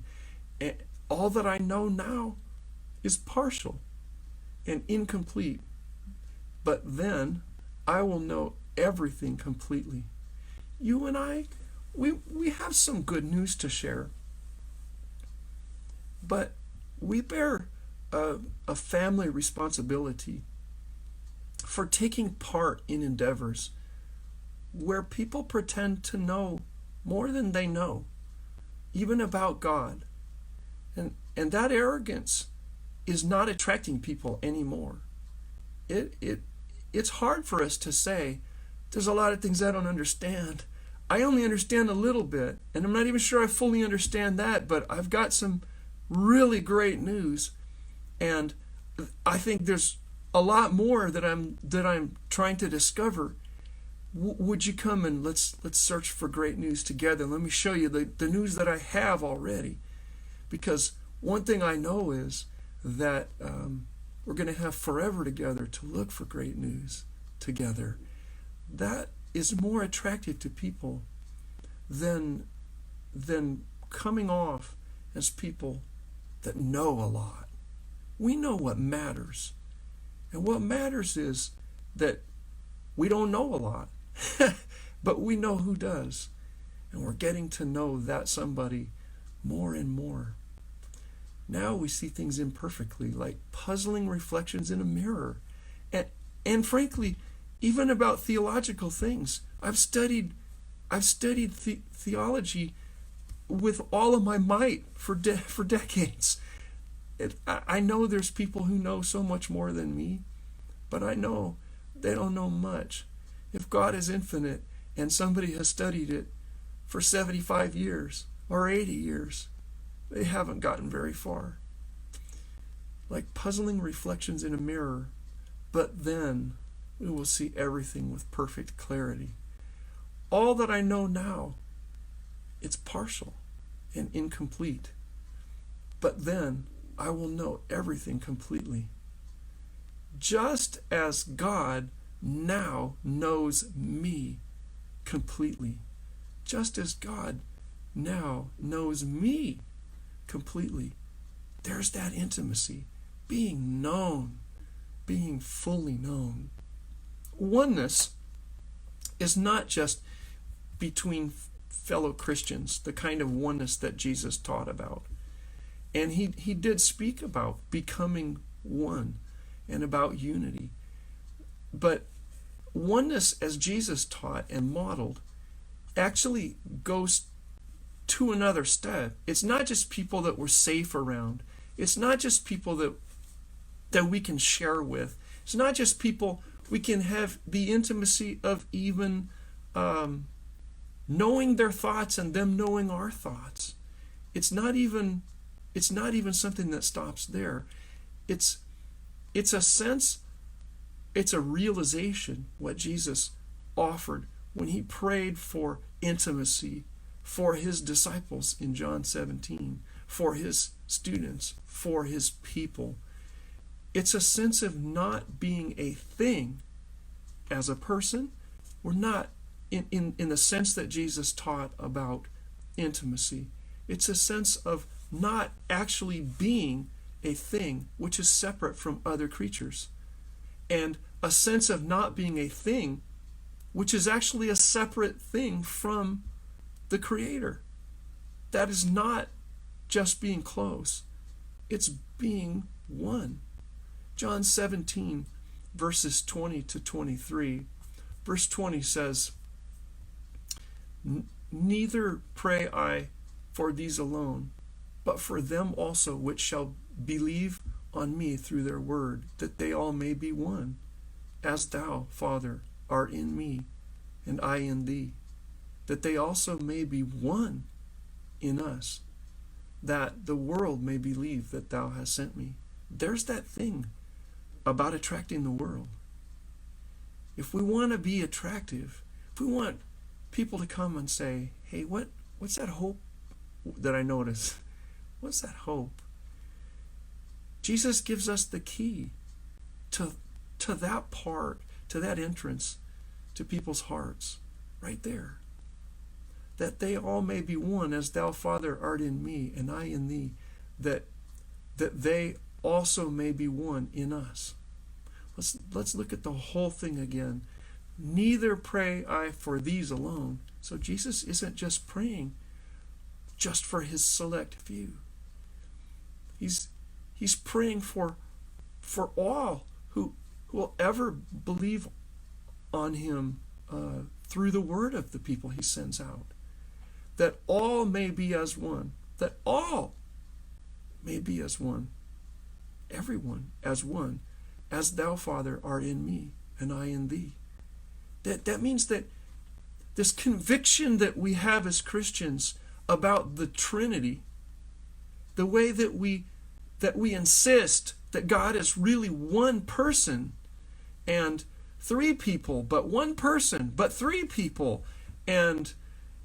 And all that I know now is partial and incomplete. But then I will know everything completely. You and I, we have some good news to share. But we bear a family responsibility for taking part in endeavors where people pretend to know more than they know, even about God. And that arrogance is not attracting people anymore. It's hard for us to say, there's a lot of things I don't understand. I only understand a little bit, and I'm not even sure I fully understand that, but I've got some really great news, and I think there's a lot more that I'm trying to discover. Would you come and let's search for great news together? Let me show you the news that I have already. Because one thing I know is that we're going to have forever together to look for great news together. That is more attractive to people than coming off as people that know a lot. We know what matters. And what matters is that we don't know a lot, but we know who does. And we're getting to know that somebody more and more. Now we see things imperfectly, like puzzling reflections in a mirror. And frankly, even about theological things. I've studied theology with all of my might for decades. I know there's people who know so much more than me, but I know they don't know much. If God is infinite and somebody has studied it for 75 years or 80 years, they haven't gotten very far. Like puzzling reflections in a mirror, but then we will see everything with perfect clarity. All that I know now, it's partial and incomplete. But then I will know everything completely. Just as God now knows me completely. Just as God now knows me completely. There's that intimacy, being known, being fully known. Oneness is not just between fellow Christians, the kind of oneness that Jesus taught about. And he did speak about becoming one and about unity. But oneness, as Jesus taught and modeled, actually goes to another step. It's not just people that we're safe around. It's not just people that we can share with. It's not just people we can have the intimacy of even knowing their thoughts and them knowing our thoughts. It's not even something that stops there. It's a sense, it's a realization what Jesus offered when he prayed for intimacy for his disciples in John 17, for his students, for his people. It's a sense of not being a thing as a person. We're not in the sense that Jesus taught about intimacy. It's a sense of not actually being a thing which is separate from other creatures, and a sense of not being a thing which is actually a separate thing from the Creator. That is not just being close, it's being one. John 17, verses 20 to 23. Verse 20 says, "Neither pray I for these alone, but for them also which shall believe on me through their word, that they all may be one, as thou, Father, art in me, and I in thee, that they also may be one in us, that the world may believe that thou hast sent me." There's that thing about attracting the world. If we want to be attractive, if we want people to come and say, "Hey, what's that hope that I notice? What's that hope?" Jesus gives us the key to that part, to that entrance to people's hearts, right there. That they all may be one, as thou, Father, art in me, and I in thee, that they also may be one in us. Let's look at the whole thing again. Neither pray I for these alone. So Jesus isn't just praying just for his select few. He's praying for all who will ever believe on him through the word of the people he sends out. That all may be as one. That all may be as one. Everyone as one. As thou, Father, art in me, and I in thee. That means that this conviction that we have as Christians about the Trinity, the way that we insist that God is really one person and three people, but one person, but three people, and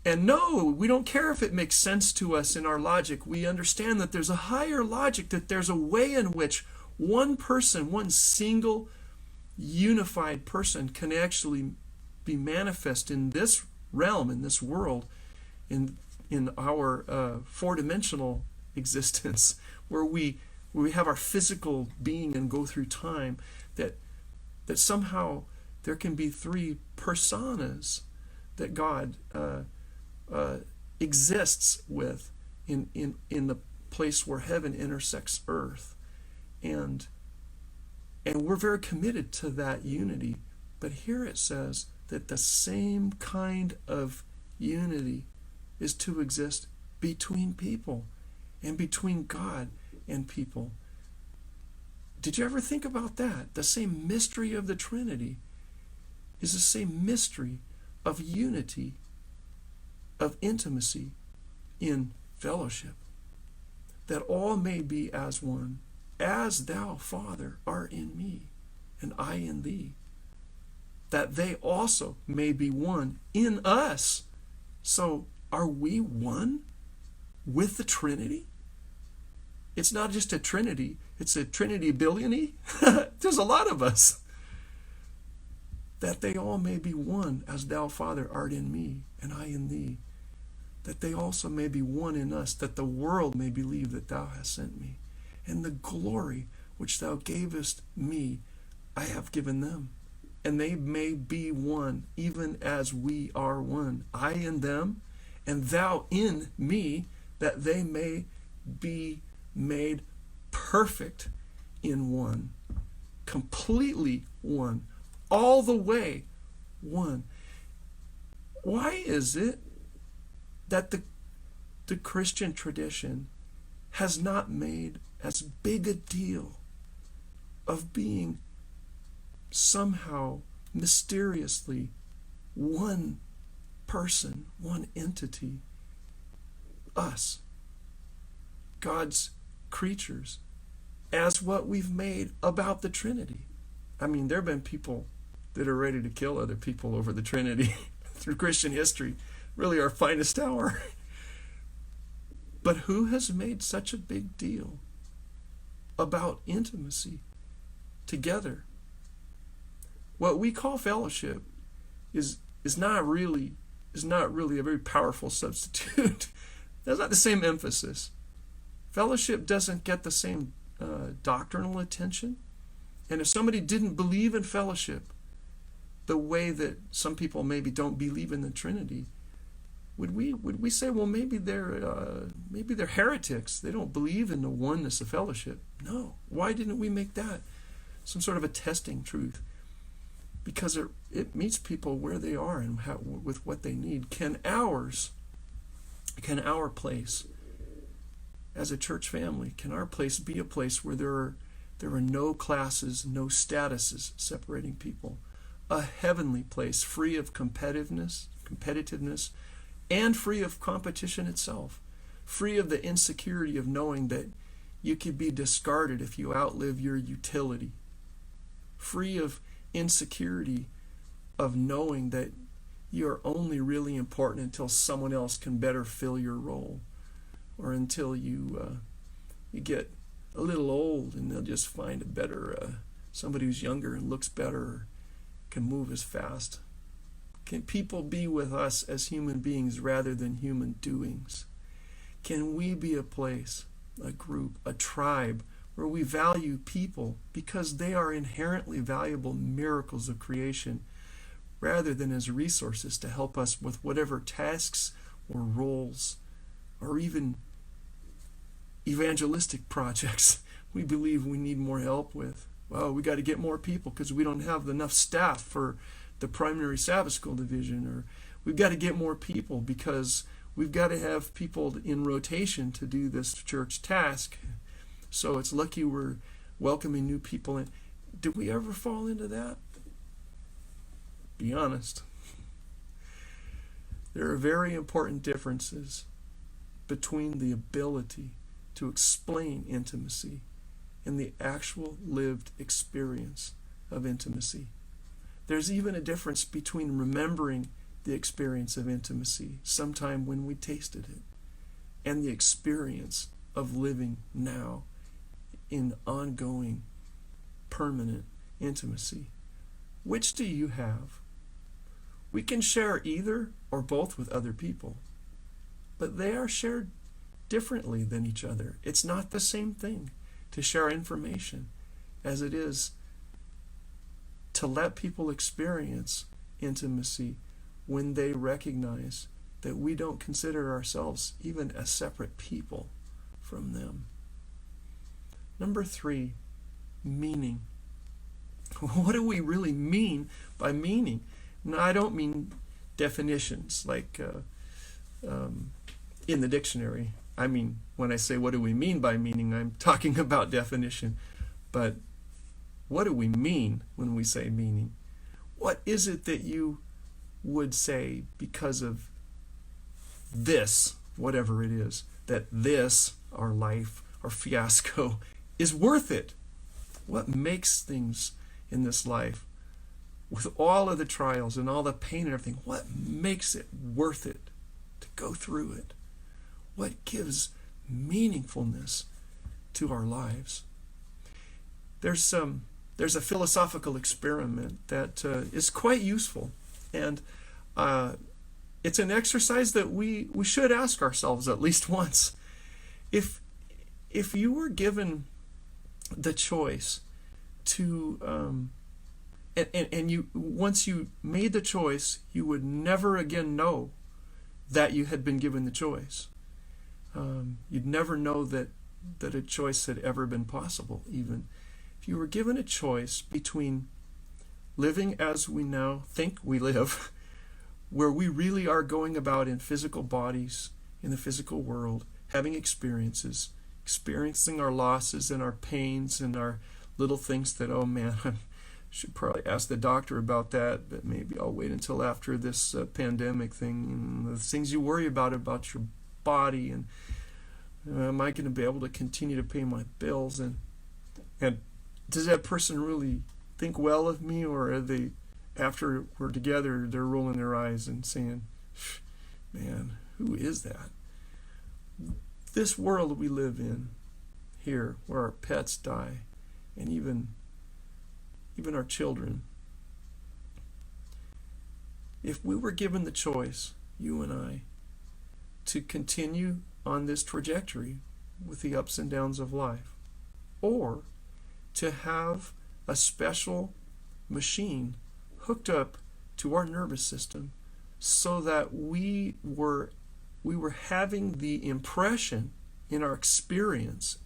no, we don't care if it makes sense to us in our logic. We understand that there's a higher logic, that there's a way in which one person, one single unified person can actually be manifest in this realm, in this world, in our four-dimensional existence, where we have our physical being and go through time, that somehow there can be three personas that God exists with in the place where heaven intersects earth. And we're very committed to that unity. But here it says that the same kind of unity is to exist between people and between God and people. Did you ever think about that? The same mystery of the Trinity is the same mystery of unity, of intimacy in fellowship. That all may be as one. As thou, Father, art in me, and I in thee, that they also may be one in us. So are we one with the Trinity? It's not just a Trinity, it's a Trinity billion-y. There's a lot of us. That they all may be one, as thou, Father, art in me, and I in thee, that they also may be one in us, that the world may believe that thou hast sent me. And the glory which thou gavest me, I have given them. And they may be one, even as we are one. I in them, and thou in me, that they may be made perfect in one. Completely one. All the way one. Why is it that the Christian tradition has not made as big a deal of being somehow mysteriously one person, one entity, us, God's creatures, as what we've made about the Trinity? I mean, there have been people that are ready to kill other people over the Trinity through Christian history, really our finest hour. But who has made such a big deal about intimacy together. What we call fellowship is not really a very powerful substitute. That's not the same emphasis. Fellowship doesn't get the same doctrinal attention. And if somebody didn't believe in fellowship the way that some people maybe don't believe in the Trinity, would we say, well, maybe they're heretics? They don't believe in the oneness of fellowship. No. Why didn't we make that some sort of a testing truth? Because it meets people where they are and with what they need. Can our place as a church family, can our place be a place where there are no classes, no statuses separating people? A heavenly place, free of competitiveness, and free of competition itself, free of the insecurity of knowing that you could be discarded if you outlive your utility, free of insecurity of knowing that you're only really important until someone else can better fill your role, or until you get a little old and they'll just find a better somebody who's younger and looks better, or can move as fast. Can people be with us as human beings rather than human doings? Can we be a place, a group, a tribe where we value people because they are inherently valuable miracles of creation, rather than as resources to help us with whatever tasks or roles or even evangelistic projects we believe we need more help with? Well, we got to get more people because we don't have enough staff for the primary Sabbath school division, or we've got to get more people because we've got to have people in rotation to do this church task. So it's lucky we're welcoming new people in. Did we ever fall into that? Be honest. There are very important differences between the ability to explain intimacy and the actual lived experience of intimacy. There's even a difference between remembering the experience of intimacy sometime when we tasted it, and the experience of living now in ongoing, permanent intimacy. Which do you have? We can share either or both with other people, but they are shared differently than each other. It's not the same thing to share information as it is to let people experience intimacy when they recognize that we don't consider ourselves even as separate people from them. Number 3, meaning. What do we really mean by meaning? Now, I don't mean definitions like in the dictionary. I mean, when I say what do we mean by meaning, I'm talking about definition. But what do we mean when we say meaning? What is it that you would say because of this, whatever it is, that this, our life, our fiasco, is worth it? What makes things in this life, with all of the trials and all the pain and everything, what makes it worth it to go through it? What gives meaningfulness to our lives? There's a philosophical experiment that is quite useful, and it's an exercise that we should ask ourselves at least once. If you were given the choice to and you, once you made the choice, you would never again know that you had been given the choice. You'd never know that a choice had ever been possible, even if you were given a choice between living as we now think we live, where we really are going about in physical bodies, in the physical world, having experiences, experiencing our losses and our pains and our little things that, oh man, I should probably ask the doctor about that, but maybe I'll wait until after this pandemic thing, and the things you worry about your body, and am I going to be able to continue to pay my bills, and does that person really think well of me, or are they, after we're together, they're rolling their eyes and saying, man, who is that? This world we live in here, where our pets die, and even even our children. If we were given the choice, you and I, to continue on this trajectory with the ups and downs of life, or to have a special machine hooked up to our nervous system so that we were having the impression in our experience,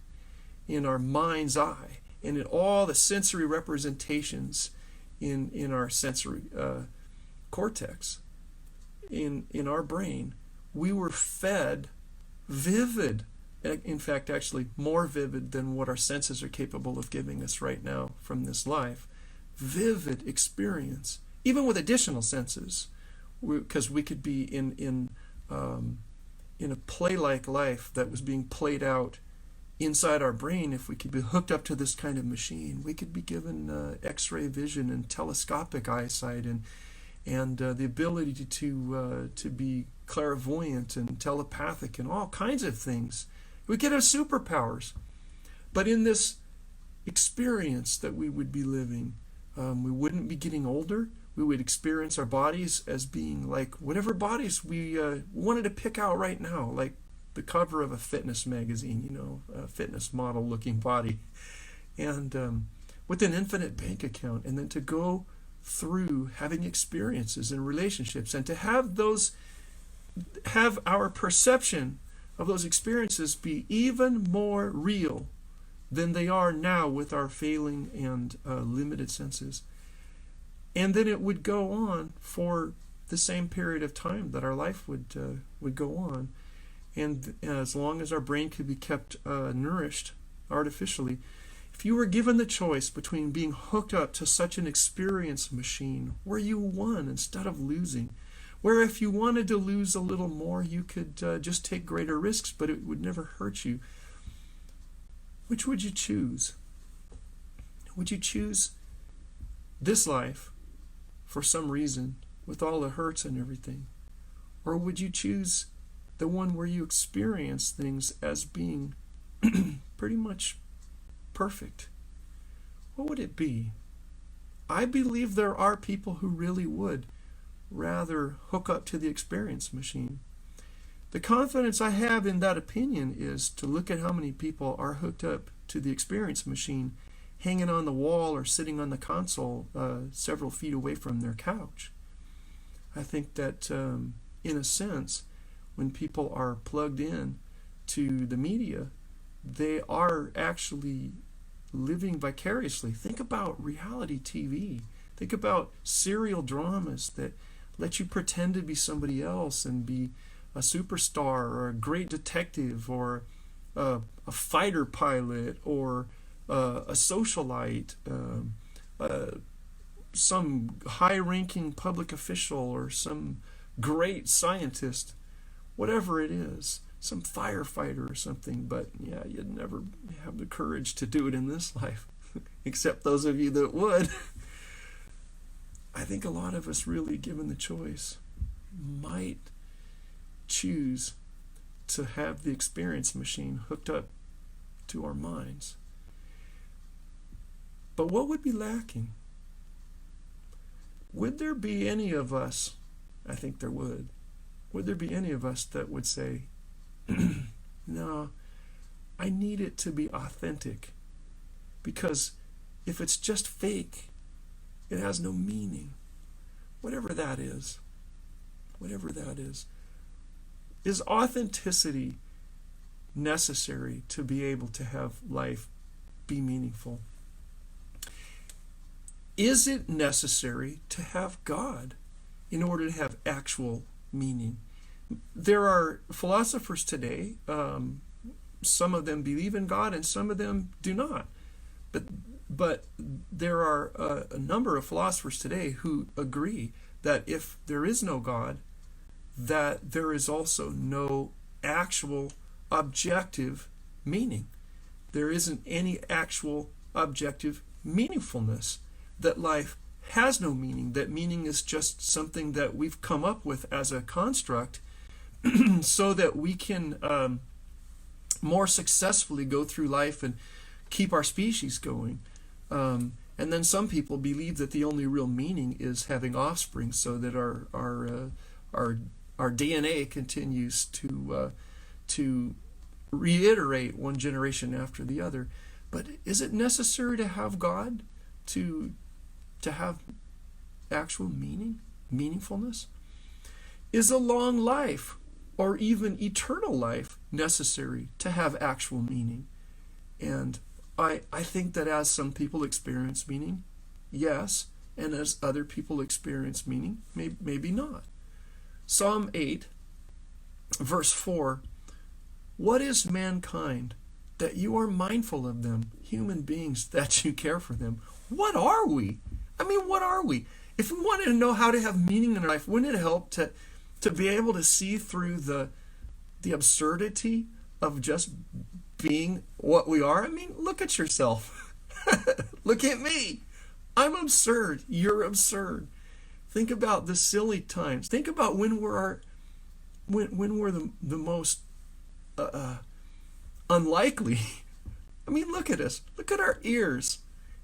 in our mind's eye, and in all the sensory representations in our sensory cortex, in our brain, we were fed vivid, in fact, actually more vivid than what our senses are capable of giving us right now from this life, vivid experience, even with additional senses, because we could be in a play-like life that was being played out inside our brain. If we could be hooked up to this kind of machine, we could be given X-ray vision and telescopic eyesight and the ability to be clairvoyant and telepathic and all kinds of things. We could have superpowers. But in this experience that we would be living, we wouldn't be getting older. We would experience our bodies as being like whatever bodies we wanted to pick out right now, like the cover of a fitness magazine, a fitness model looking body, and with an infinite bank account, and then to go through having experiences and relationships, and to have our perception of those experiences be even more real than they are now with our failing and limited senses. And then it would go on for the same period of time that our life would go on. And as long as our brain could be kept nourished artificially, if you were given the choice between being hooked up to such an experience machine where you won instead of losing, where if you wanted to lose a little more, you could just take greater risks, but it would never hurt you, which would you choose? Would you choose this life for some reason, with all the hurts and everything? Or would you choose the one where you experience things as being pretty much perfect? What would it be? I believe there are people who really would rather hook up to the experience machine. The confidence I have in that opinion is to look at how many people are hooked up to the experience machine, hanging on the wall or sitting on the console several feet away from their couch. I think that in a sense, when people are plugged in to the media, they are actually living vicariously. Think about reality TV. Think about serial dramas that let you pretend to be somebody else and be a superstar or a great detective or a fighter pilot or a socialite, some high-ranking public official or some great scientist, whatever it is, some firefighter or something. But yeah, you'd never have the courage to do it in this life, except those of you that would. I think a lot of us, really given the choice, might choose to have the experience machine hooked up to our minds. But what would be lacking? Would there be any of us, I think there would there be any of us that would say, no, I need it to be authentic, because if it's just fake, it has no meaning. Whatever that is. Is authenticity necessary to be able to have life be meaningful? Is it necessary to have God in order to have actual meaning? There are philosophers today, some of them believe in God and some of them do not. But there are a number of philosophers today who agree that if there is no God, that there is also no actual objective meaning. There isn't any actual objective meaningfulness, that life has no meaning, that meaning is just something that we've come up with as a construct so that we can more successfully go through life and keep our species going. And then some people believe that the only real meaning is having offspring, so that our DNA continues to reiterate one generation after the other. But is it necessary to have God to have actual meaning, meaningfulness? Is a long life or even eternal life necessary to have actual meaning? And I think that as some people experience meaning, yes, and as other people experience meaning, maybe not. Psalm 8, verse 4, what is mankind that you are mindful of them, human beings that you care for them? What are we? I mean, what are we? If we wanted to know how to have meaning in our life, wouldn't it help to be able to see through the absurdity of just being what we are? I mean, look at yourself. Look at me. I'm absurd. You're absurd. Think about the silly times. Think about when we're the most unlikely. I mean, look at us. Look at our ears.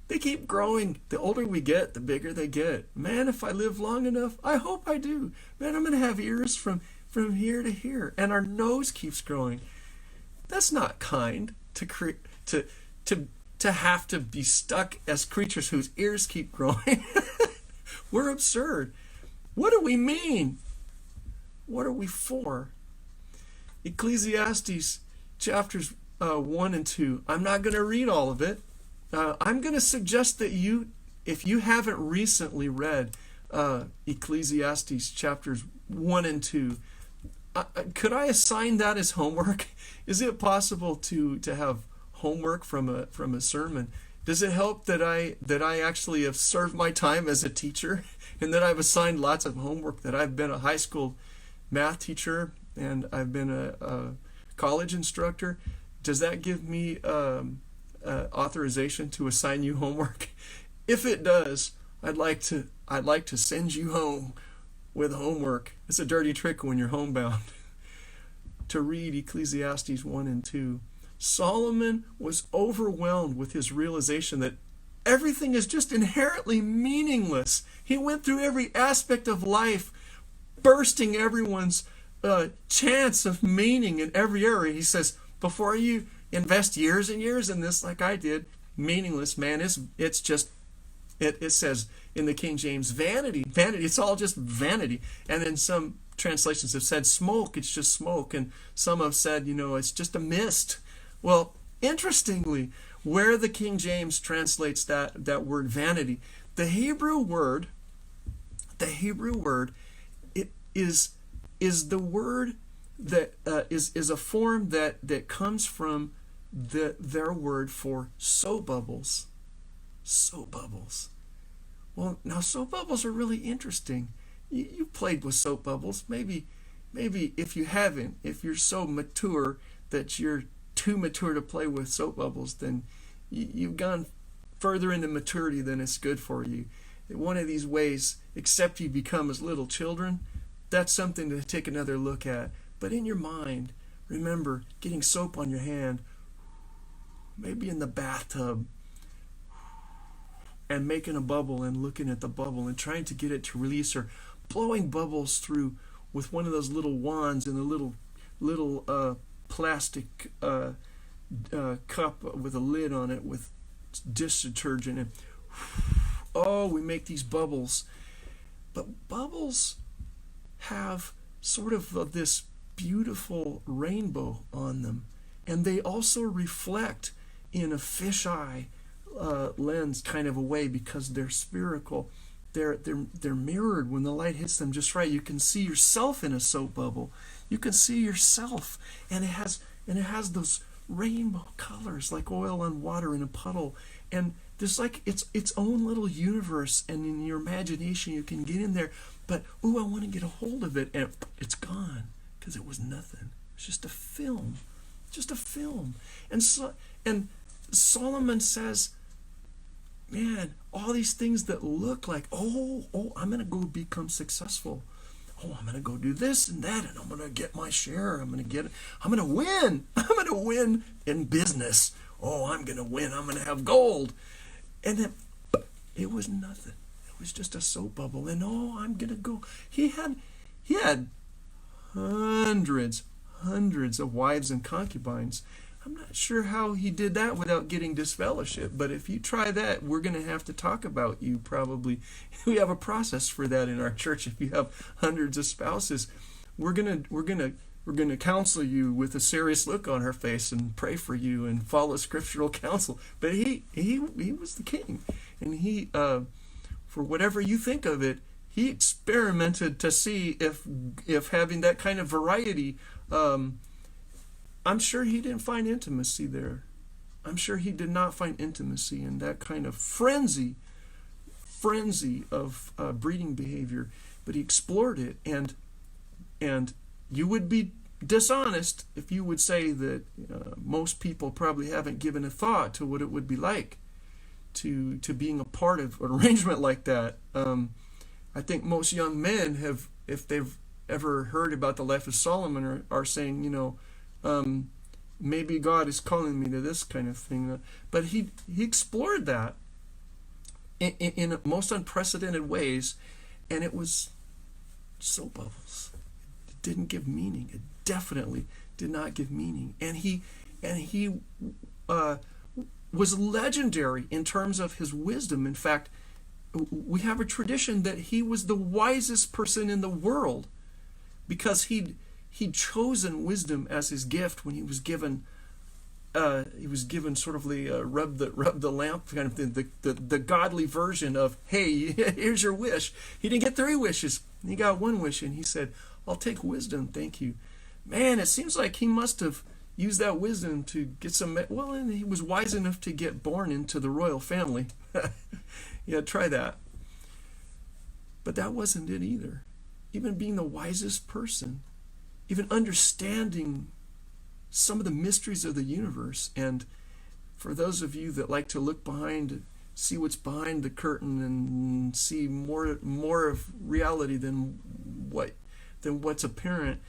They keep growing. The older we get, the bigger they get. Man, if I live long enough, I hope I do. Man, I'm going to have ears from here to here. And our nose keeps growing. That's not kind to have to be stuck as creatures whose ears keep growing. We're absurd. What do we mean? What are we for? Ecclesiastes chapters 1 and 2. I'm not going to read all of it. I'm going to suggest that if you haven't recently read Ecclesiastes chapters 1 and 2, could I assign that as homework? Is it possible to have homework from a sermon? Does it help that I actually have served my time as a teacher and that I've assigned lots of homework, that I've been a high school math teacher and I've been a college instructor? Does that give me authorization to assign you homework? If it does, I'd like to send you home with homework. It's a dirty trick when you're homebound. To read Ecclesiastes 1 and 2. Solomon was overwhelmed with his realization that everything is just inherently meaningless. He went through every aspect of life, bursting everyone's chance of meaning in every area. He says, before you invest years and years in this like I did, meaningless, man, it says in the King James, vanity, it's all just vanity. And then some translations have said smoke, it's just smoke. And some have said, it's just a mist. Well, interestingly, where the King James translates that word vanity, the Hebrew word, it is the word that is a form that comes from their word for soap bubbles. Soap bubbles. Well, now soap bubbles are really interesting. You played with soap bubbles. Maybe if you haven't, if you're so mature that you're too mature to play with soap bubbles, then you've gone further into maturity than it's good for you. One of these ways, except you become as little children, that's something to take another look at. But in your mind, remember getting soap on your hand, maybe in the bathtub, and making a bubble and looking at the bubble and trying to get it to release, or blowing bubbles through with one of those little wands in a little plastic cup with a lid on it with dish detergent, and we make these bubbles. But bubbles have sort of this beautiful rainbow on them, and they also reflect in a fisheye lens kind of a way, because they're spherical. They're mirrored when the light hits them just right. You can see yourself in a soap bubble. You can see yourself, and it has those rainbow colors like oil on water in a puddle, and there's like its own little universe, and in your imagination you can get in there, but I want to get a hold of it, and it's gone because it was nothing. It's just a film. And Solomon says, man, all these things that look like, I'm going to go become successful. I'm going to go do this and that, and I'm going to get my share. I'm going to win. I'm going to win in business. I'm going to win. I'm going to have gold. And then It was nothing. It was just a soap bubble. And I'm gonna go. He had hundreds of wives and concubines. I'm not sure how he did that without getting disfellowship, but if you try that, we're going to have to talk about you probably. We have a process for that in our church. If you have hundreds of spouses, we're going to counsel you with a serious look on her face and pray for you and follow scriptural counsel. But he was the king, and he for whatever you think of it, he experimented to see if having that kind of variety. I'm sure he didn't find intimacy there. I'm sure he did not find intimacy in that kind of frenzy of breeding behavior. But he explored it, and you would be dishonest if you would say that most people probably haven't given a thought to what it would be like to being a part of an arrangement like that. I think most young men have, if they've ever heard about the life of Solomon, are saying, maybe God is calling me to this kind of thing. But he explored that in most unprecedented ways, and it was soap bubbles. It didn't give meaning. It definitely did not give meaning. And he was legendary in terms of his wisdom. In fact, we have a tradition that he was the wisest person in the world because he'd chosen wisdom as his gift when he was given sort of the rub the lamp kind of thing, the godly version of, hey, here's your wish. He didn't get 3 wishes. He got 1 wish, and he said, I'll take wisdom, thank you. Man, it seems like he must have used that wisdom to get some, and he was wise enough to get born into the royal family. Yeah, try that. But that wasn't it either. Even being the wisest person, even understanding some of the mysteries of the universe. And for those of you that like to look behind, see what's behind the curtain and see more of reality than what's apparent,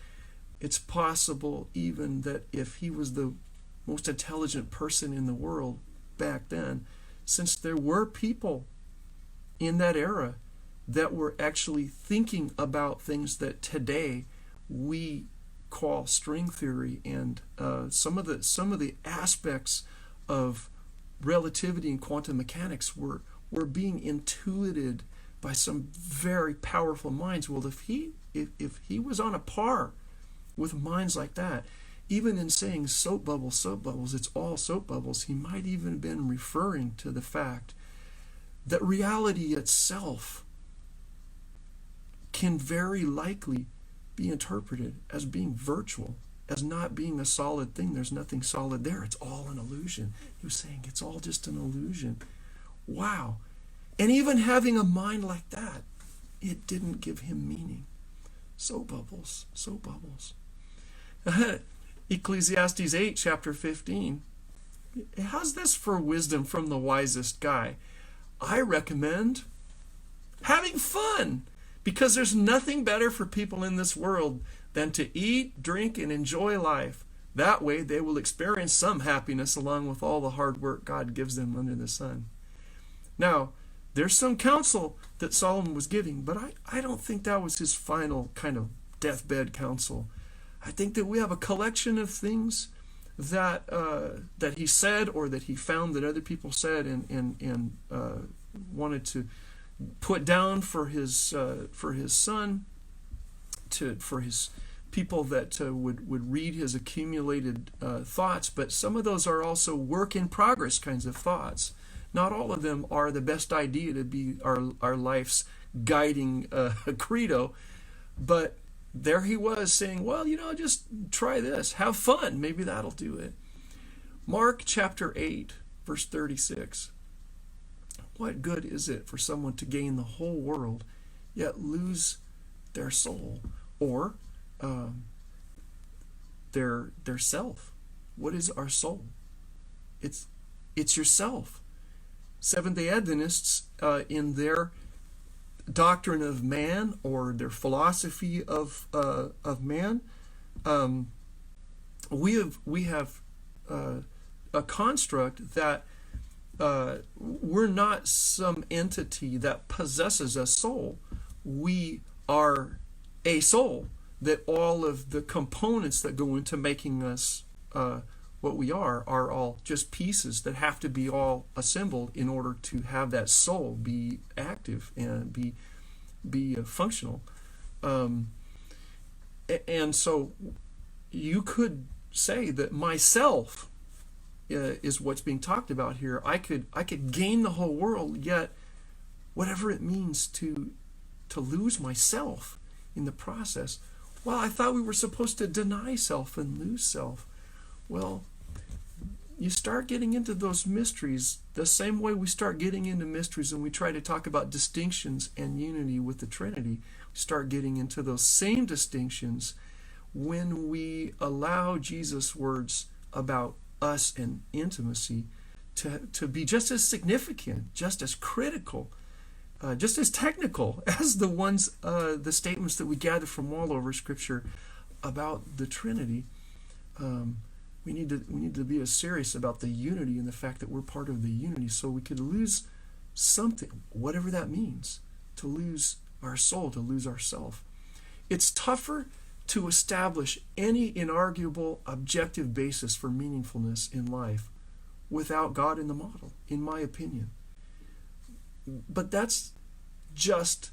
it's possible even that if he was the most intelligent person in the world back then, since there were people in that era that were actually thinking about things that today we call string theory, and some of the aspects of relativity and quantum mechanics were being intuited by some very powerful minds. Well, if he was on a par with minds like that, even in saying soap bubbles, it's all soap bubbles, he might even have been referring to the fact that reality itself can very likely be interpreted as being virtual, as not being a solid thing. There's nothing solid there. It's all an illusion. He was saying it's all just an illusion. Wow. And even having a mind like that, it didn't give him meaning. Soap bubbles. Ecclesiastes 8, chapter 15. How's this for wisdom from the wisest guy? I recommend having fun, because there's nothing better for people in this world than to eat, drink, and enjoy life. That way they will experience some happiness along with all the hard work God gives them under the sun. Now, there's some counsel that Solomon was giving, but I don't think that was his final kind of deathbed counsel. I think that we have a collection of things that he said, or that he found that other people said, and wanted to put down for his son, for his people that would read his accumulated thoughts. But some of those are also work in progress kinds of thoughts. Not all of them are the best idea to be our life's guiding credo. But there he was saying, well, just try this. Have fun. Maybe that'll do it. Mark chapter 8, verse 36. What good is it for someone to gain the whole world, yet lose their soul, or their self? What is our soul? It's yourself. Seventh-day Adventists, in their doctrine of man, or their philosophy of man, we have a construct that we're not some entity that possesses a soul. We are a soul, that all of the components that go into making us what we are all just pieces that have to be all assembled in order to have that soul be active and be functional. And so you could say that myself is what's being talked about here. I could gain the whole world, yet whatever it means to lose myself in the process. Well, I thought we were supposed to deny self and lose self. Well, you start getting into those mysteries the same way we start getting into mysteries and we try to talk about distinctions and unity with the Trinity. We start getting into those same distinctions when we allow Jesus' words about us and intimacy to be just as significant, just as critical, just as technical as the statements that we gather from all over Scripture about the Trinity. We need to be as serious about the unity and the fact that we're part of the unity, so we could lose something, whatever that means, to lose our soul, to lose ourself. It's tougher to establish any inarguable objective basis for meaningfulness in life without God in the model, in my opinion. But that's just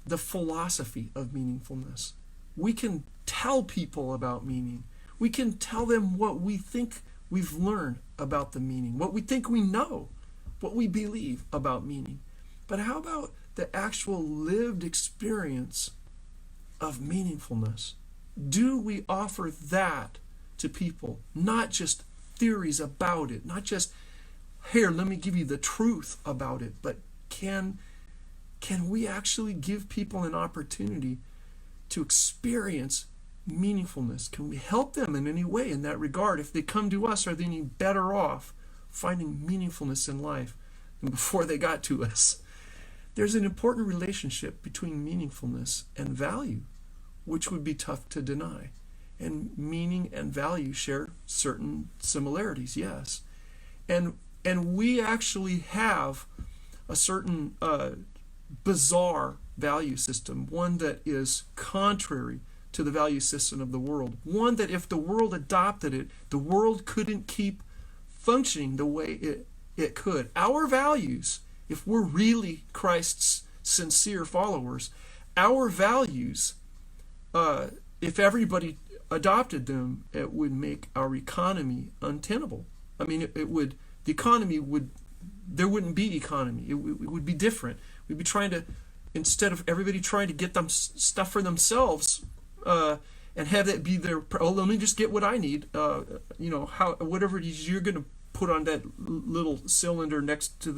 the philosophy of meaningfulness. We can tell people about meaning. We can tell them what we think we've learned about the meaning, what we think we know, what we believe about meaning. But how about the actual lived experience of meaningfulness? Do we offer that to people? Not just theories about it, not just, here, let me give you the truth about it, but can we actually give people an opportunity to experience meaningfulness? Can we help them in any way in that regard? If they come to us, are they any better off finding meaningfulness in life than before they got to us? There's an important relationship between meaningfulness and value, which would be tough to deny. And meaning and value share certain similarities, yes. And we actually have a certain bizarre value system, one that is contrary to the value system of the world, one that if the world adopted it, the world couldn't keep functioning the way it could. Our values, if we're really Christ's sincere followers, our values, if everybody adopted them, it would make our economy untenable. I mean, there wouldn't be economy. It would be different. We'd be trying to, instead of everybody trying to get them stuff for themselves, and have that be their, let me just get what I need, whatever it is you're going to put on that little cylinder next to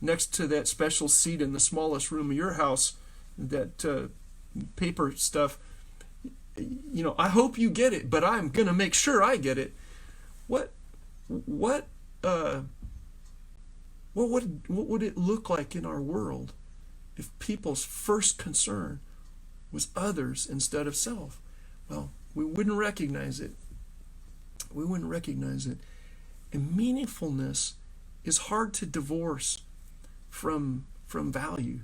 that special seat in the smallest room of your house, that paper stuff. I hope you get it, but I'm going to make sure I get it. What would it look like in our world if people's first concern was others instead of self? Well, we wouldn't recognize it. And meaningfulness is hard to divorce from value.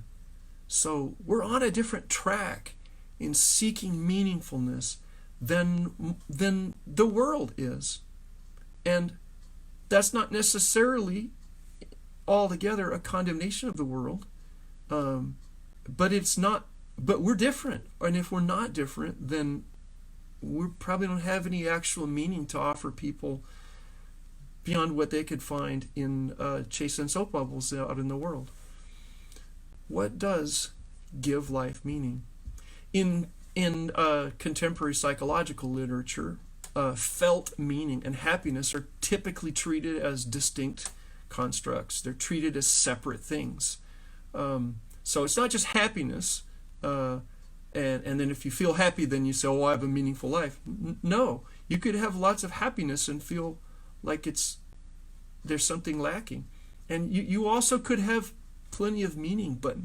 So we're on a different track in seeking meaningfulness than the world is. And that's not necessarily altogether a condemnation of the world, but we're different. And if we're not different, then we probably don't have any actual meaning to offer people beyond what they could find in chase and soap bubbles out in the world. What does give life meaning? In contemporary psychological literature, felt meaning and happiness are typically treated as distinct constructs. They're treated as separate things. So it's not just happiness, and then if you feel happy, then you say, oh, I have a meaningful life. No, you could have lots of happiness and feel like there's something lacking. And you also could have plenty of meaning, but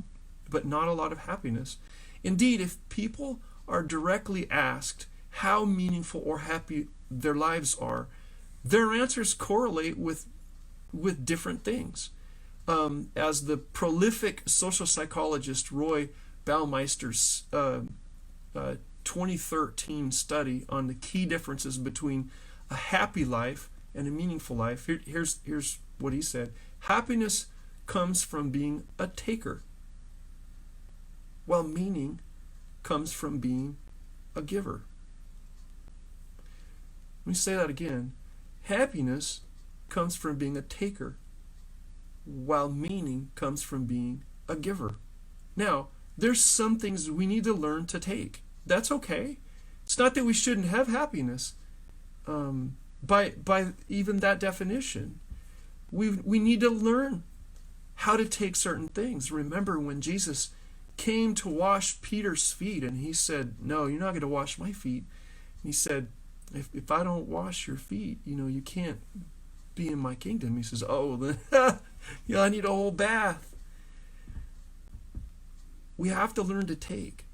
not a lot of happiness. Indeed, if people are directly asked how meaningful or happy their lives are, their answers correlate with with different things. As the prolific social psychologist Roy Baumeister's 2013 study on the key differences between a happy life and a meaningful life, here's what he said. Happiness comes from being a taker, while meaning comes from being a giver. Let me say that again. Happiness comes from being a taker, while meaning comes from being a giver. Now, there's some things we need to learn to take. That's okay. It's not that we shouldn't have happiness. By even that definition, we need to learn how to take certain things. Remember when Jesus came to wash Peter's feet, and he said, "No, you're not going to wash my feet." And he said, if I don't wash your feet, you can't be in my kingdom. He says, "Oh, then I need a whole bath." We have to learn to take.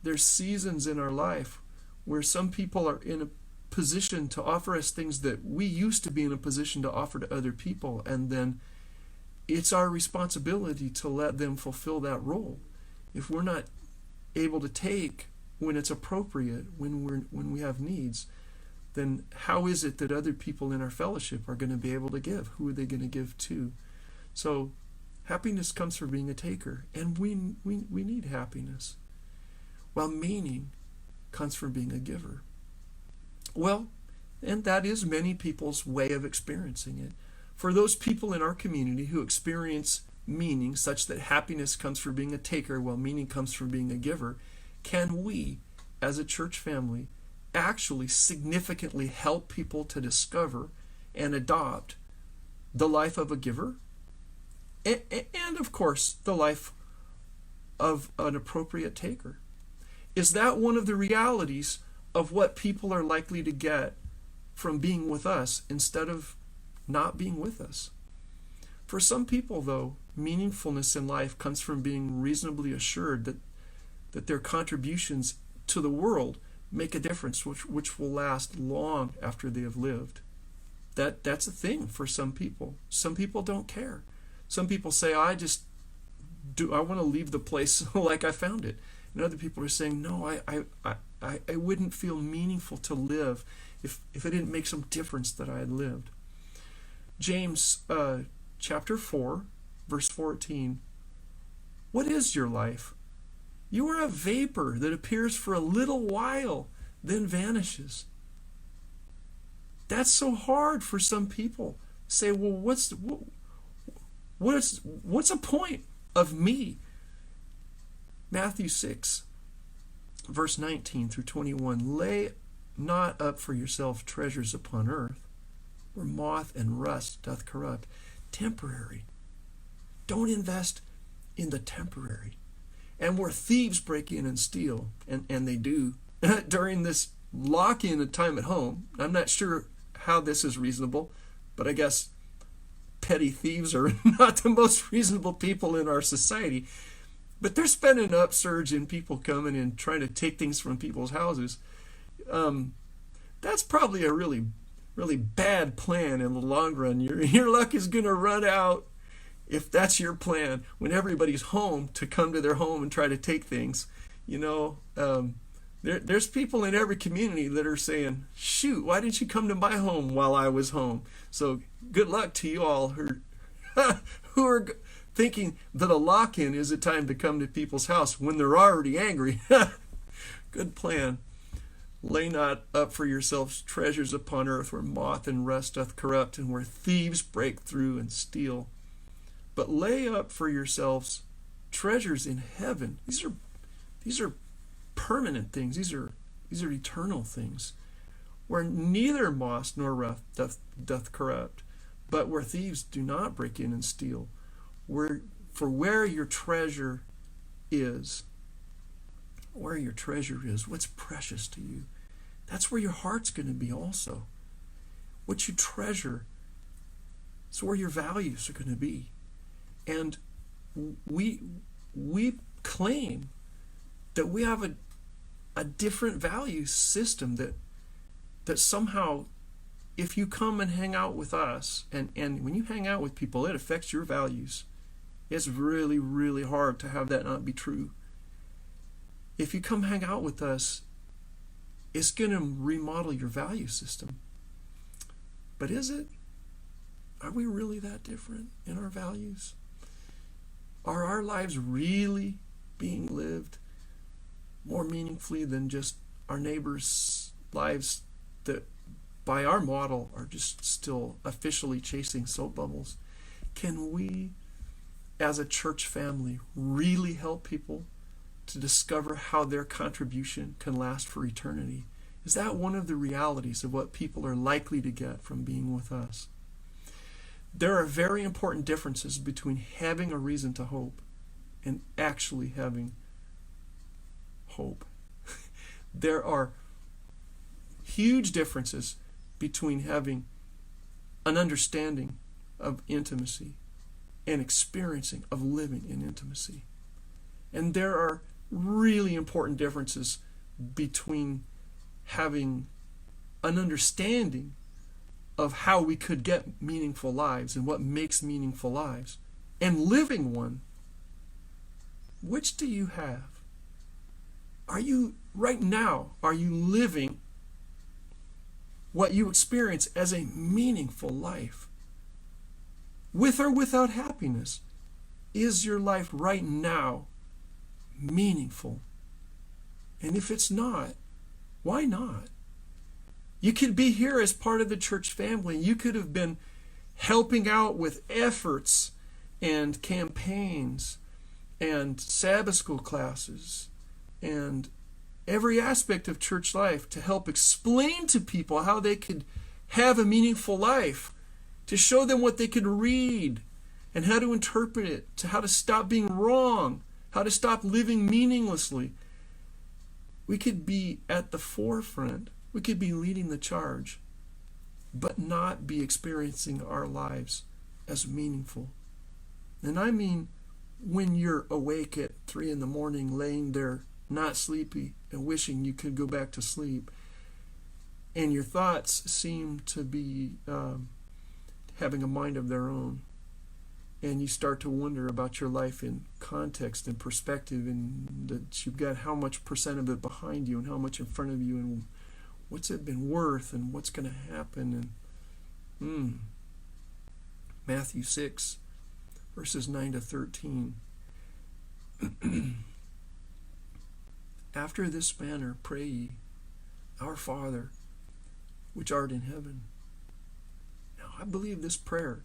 There's seasons in our life where some people are in a position to offer us things that we used to be in a position to offer to other people, and then it's our responsibility to let them fulfill that role. If we're not able to take when it's appropriate, when we have needs, then how is it that other people in our fellowship are going to be able to give? Who are they going to give to? So happiness comes from being a taker, and we need happiness, while meaning comes from being a giver. Well, and that is many people's way of experiencing it. For those people in our community who experience meaning such that happiness comes from being a taker while meaning comes from being a giver, can we, as a church family, actually significantly help people to discover and adopt the life of a giver? And of course, the life of an appropriate taker. Is that one of the realities of what people are likely to get from being with us instead of not being with us? For some people, though, meaningfulness in life comes from being reasonably assured that their contributions to the world make a difference which will last long after they have lived. That's a thing for some people. Some people don't care. Some people say, I want to leave the place like I found it. And other people are saying, no, I wouldn't feel meaningful to live if it didn't make some difference that I had lived. James chapter 4, verse 14. What is your life? You are a vapor that appears for a little while, then vanishes. That's so hard for some people. Say, well, what's a point of me? Matthew 6, verse 19 through 21. Lay not up for yourself treasures upon earth, where moth and rust doth corrupt. Temporary. Don't invest in the temporary. And where thieves break in and steal, and they do, during this lock-in time at home. I'm not sure how this is reasonable, but I guess petty thieves are not the most reasonable people in our society. But there's been an upsurge in people coming and trying to take things from people's houses. That's probably a really, really bad plan in the long run. Your luck is going to run out if that's your plan when everybody's home to come to their home and try to take things. There's people in every community that are saying, shoot, why didn't you come to my home while I was home? So good luck to you all who are thinking that a lock-in is a time to come to people's house when they're already angry. Good plan. Lay not up for yourselves treasures upon earth, where moth and rust doth corrupt, and where thieves break through and steal. But lay up for yourselves treasures in heaven. These are permanent things. These are eternal things, where neither moth nor rust doth corrupt, but where thieves do not break in and steal. Where your treasure is, what's precious to you, that's where your heart's going to be also. What you treasure is where your values are going to be. And we claim that we have a different value system that somehow if you come and hang out with us, and when you hang out with people, it affects your values. It's really, really hard to have that not be true. If you come hang out with us, it's going to remodel your value system. But is it? Are we really that different in our values? Are our lives really being lived more meaningfully than just our neighbors' lives that by our model are just still officially chasing soap bubbles? Can we, as a church family, really help people to discover how their contribution can last for eternity? Is that one of the realities of what people are likely to get from being with us? There are very important differences between having a reason to hope and actually having hope. There are huge differences between having an understanding of intimacy and experiencing of living in intimacy. And there are really important differences between having an understanding of how we could get meaningful lives and what makes meaningful lives and living one. Which do you have? Are you, right now, are you living what you experience as a meaningful life? With or without happiness, is your life right now meaningful? And if it's not, why not? You could be here as part of the church family. You could have been helping out with efforts and campaigns and Sabbath school classes and every aspect of church life to help explain to people how they could have a meaningful life, to show them what they could read and how to interpret it, to how to stop being wrong, how to stop living meaninglessly. We could be at the forefront. We could be leading the charge, but not be experiencing our lives as meaningful. And I mean, when you're awake at 3 a.m, laying there not sleepy and wishing you could go back to sleep, and your thoughts seem to be having a mind of their own, and you start to wonder about your life in context and perspective, and that you've got how much percent of it behind you and how much in front of you, and what's it been worth and what's going to happen. And Matthew 6 verses 9 to 13. After this manner pray ye, Our Father, which art in heaven. Now, I believe this prayer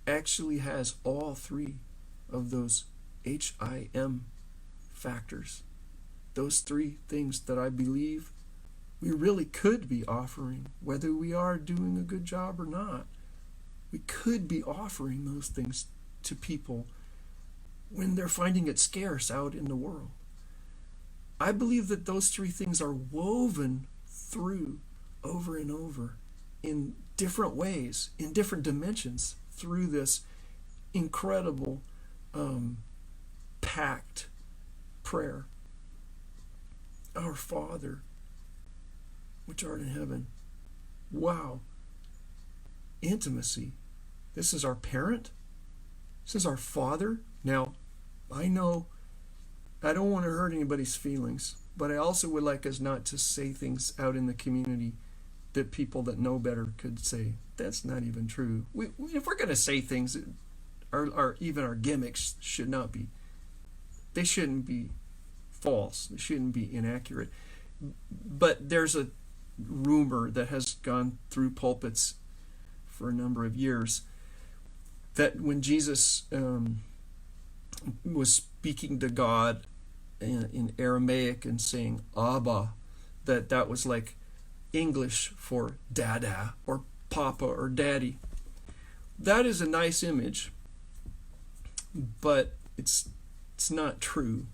actually has all three of those H.I.M factors. Those three things that I believe we really could be offering, whether we are doing a good job or not. We could be offering those things to people when they're finding it scarce out in the world. I believe that those three things are woven through over and over in different ways, in different dimensions, through this incredible packed prayer. Our Father, which art in heaven. Wow. Intimacy. This is our parent. This is our Father. Now, I know I don't want to hurt anybody's feelings, but I also would like us not to say things out in the community that people that know better could say, that's not even true. If we're going to say things, even our gimmicks should not be. They shouldn't be false. They shouldn't be inaccurate. But there's a rumor that has gone through pulpits for a number of years that when Jesus was speaking to God in Aramaic and saying Abba, that was like English for Dada or Papa or Daddy. That is a nice image, but it's not true.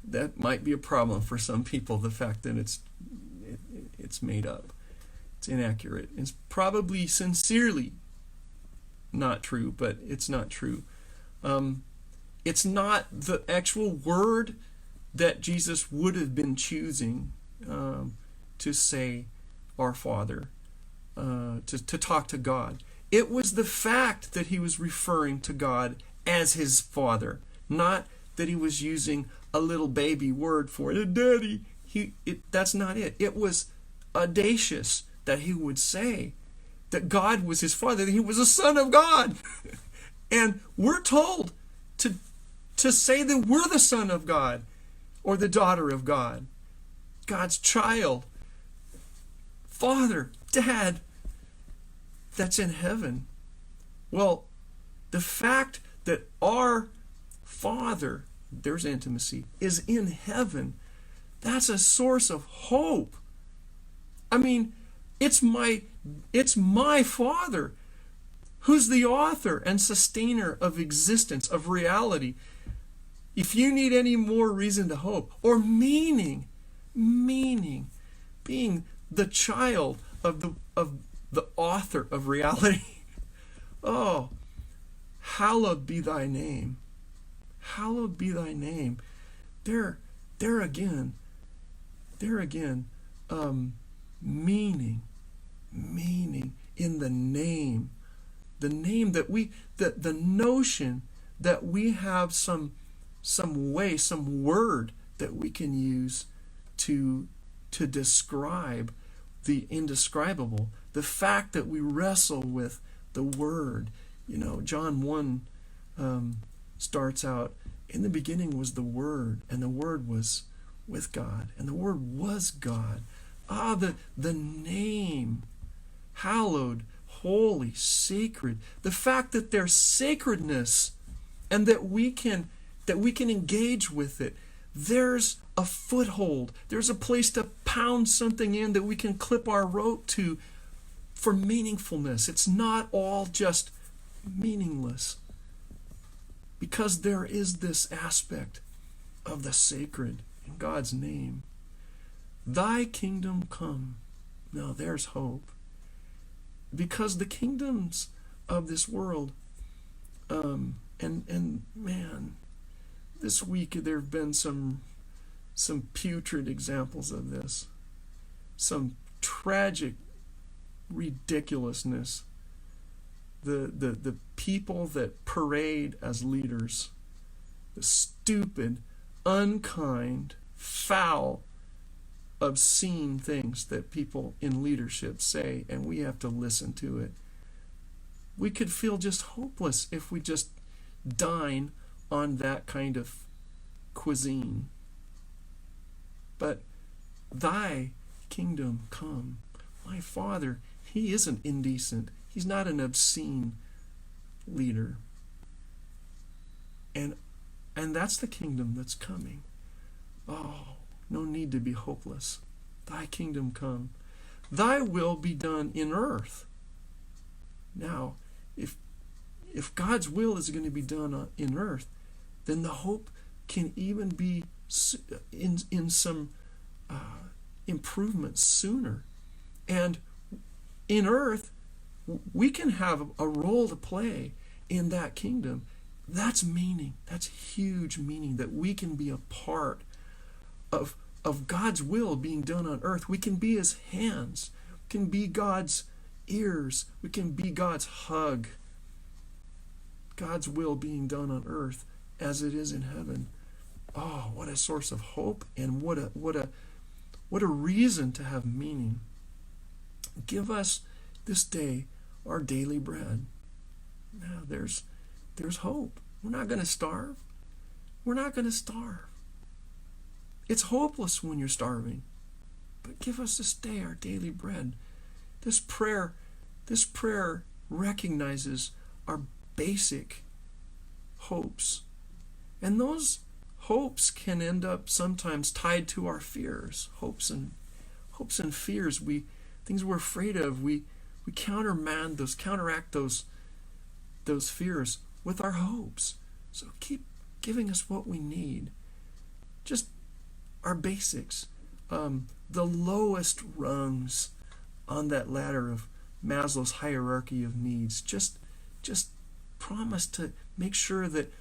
That might be a problem for some people, the fact that it's made up. It's inaccurate. It's probably sincerely not true, but it's not true. It's not the actual word that Jesus would have been choosing to say, Our Father. to talk to God. It was the fact that he was referring to God as his Father, not that he was using a little baby word for it. Daddy. That's not it. It was audacious that he would say that God was his Father, that he was a son of God. And we're told to say that we're the son of God or the daughter of God, God's child, Father, Dad, that's in heaven. Well, the fact that our Father, there's intimacy, is in heaven, that's a source of hope. I mean, it's my Father who's the author and sustainer of existence, of reality. If you need any more reason to hope, or meaning, being the child of the author of reality. Oh, hallowed be thy name. Hallowed be thy name. There again, meaning in the name. The name that the notion that we have some way, some word that we can use to describe the indescribable. The fact that we wrestle with the word. John 1 starts out, in the beginning was the Word, and the Word was with God, and the Word was God. The name, hallowed, holy, sacred. The fact that there's sacredness and that we can engage with it. There's a foothold. There's a place to pound something in that we can clip our rope to for meaningfulness. It's not all just meaningless, because there is this aspect of the sacred in God's name. Thy kingdom come. Now there's hope. Because the kingdoms of this world, and man, this week there have been some putrid examples of this. Some tragic ridiculousness. The people that parade as leaders, the stupid, unkind, foul, obscene things that people in leadership say, and we have to listen to it. We could feel just hopeless if we just dine on that kind of cuisine. But thy kingdom come. My Father, he isn't indecent. He's not an obscene leader. And that's the kingdom that's coming. Oh, no need to be hopeless. Thy kingdom come. Thy will be done in earth. Now, if God's will is going to be done in earth, then the hope can even be in some improvement sooner. And in earth, we can have a role to play in that kingdom. That's meaning. That's huge meaning, that we can be a part of God's will being done on earth. We can be his hands. We can be God's ears. We can be God's hug. God's will being done on earth as it is in heaven. Oh, what a source of hope, and what a reason to have meaning. Give us this day our daily bread. Now there's hope. We're not going to starve. We're not going to starve. It's hopeless when you're starving. But give us this day our daily bread. This prayer recognizes our basic hopes. And those hopes can end up sometimes tied to our fears. Hopes and fears, things we're afraid of, we counteract those fears with our hopes. So keep giving us what we need. Just our basics. The lowest rungs on that ladder of Maslow's hierarchy of needs. Just promise to make sure that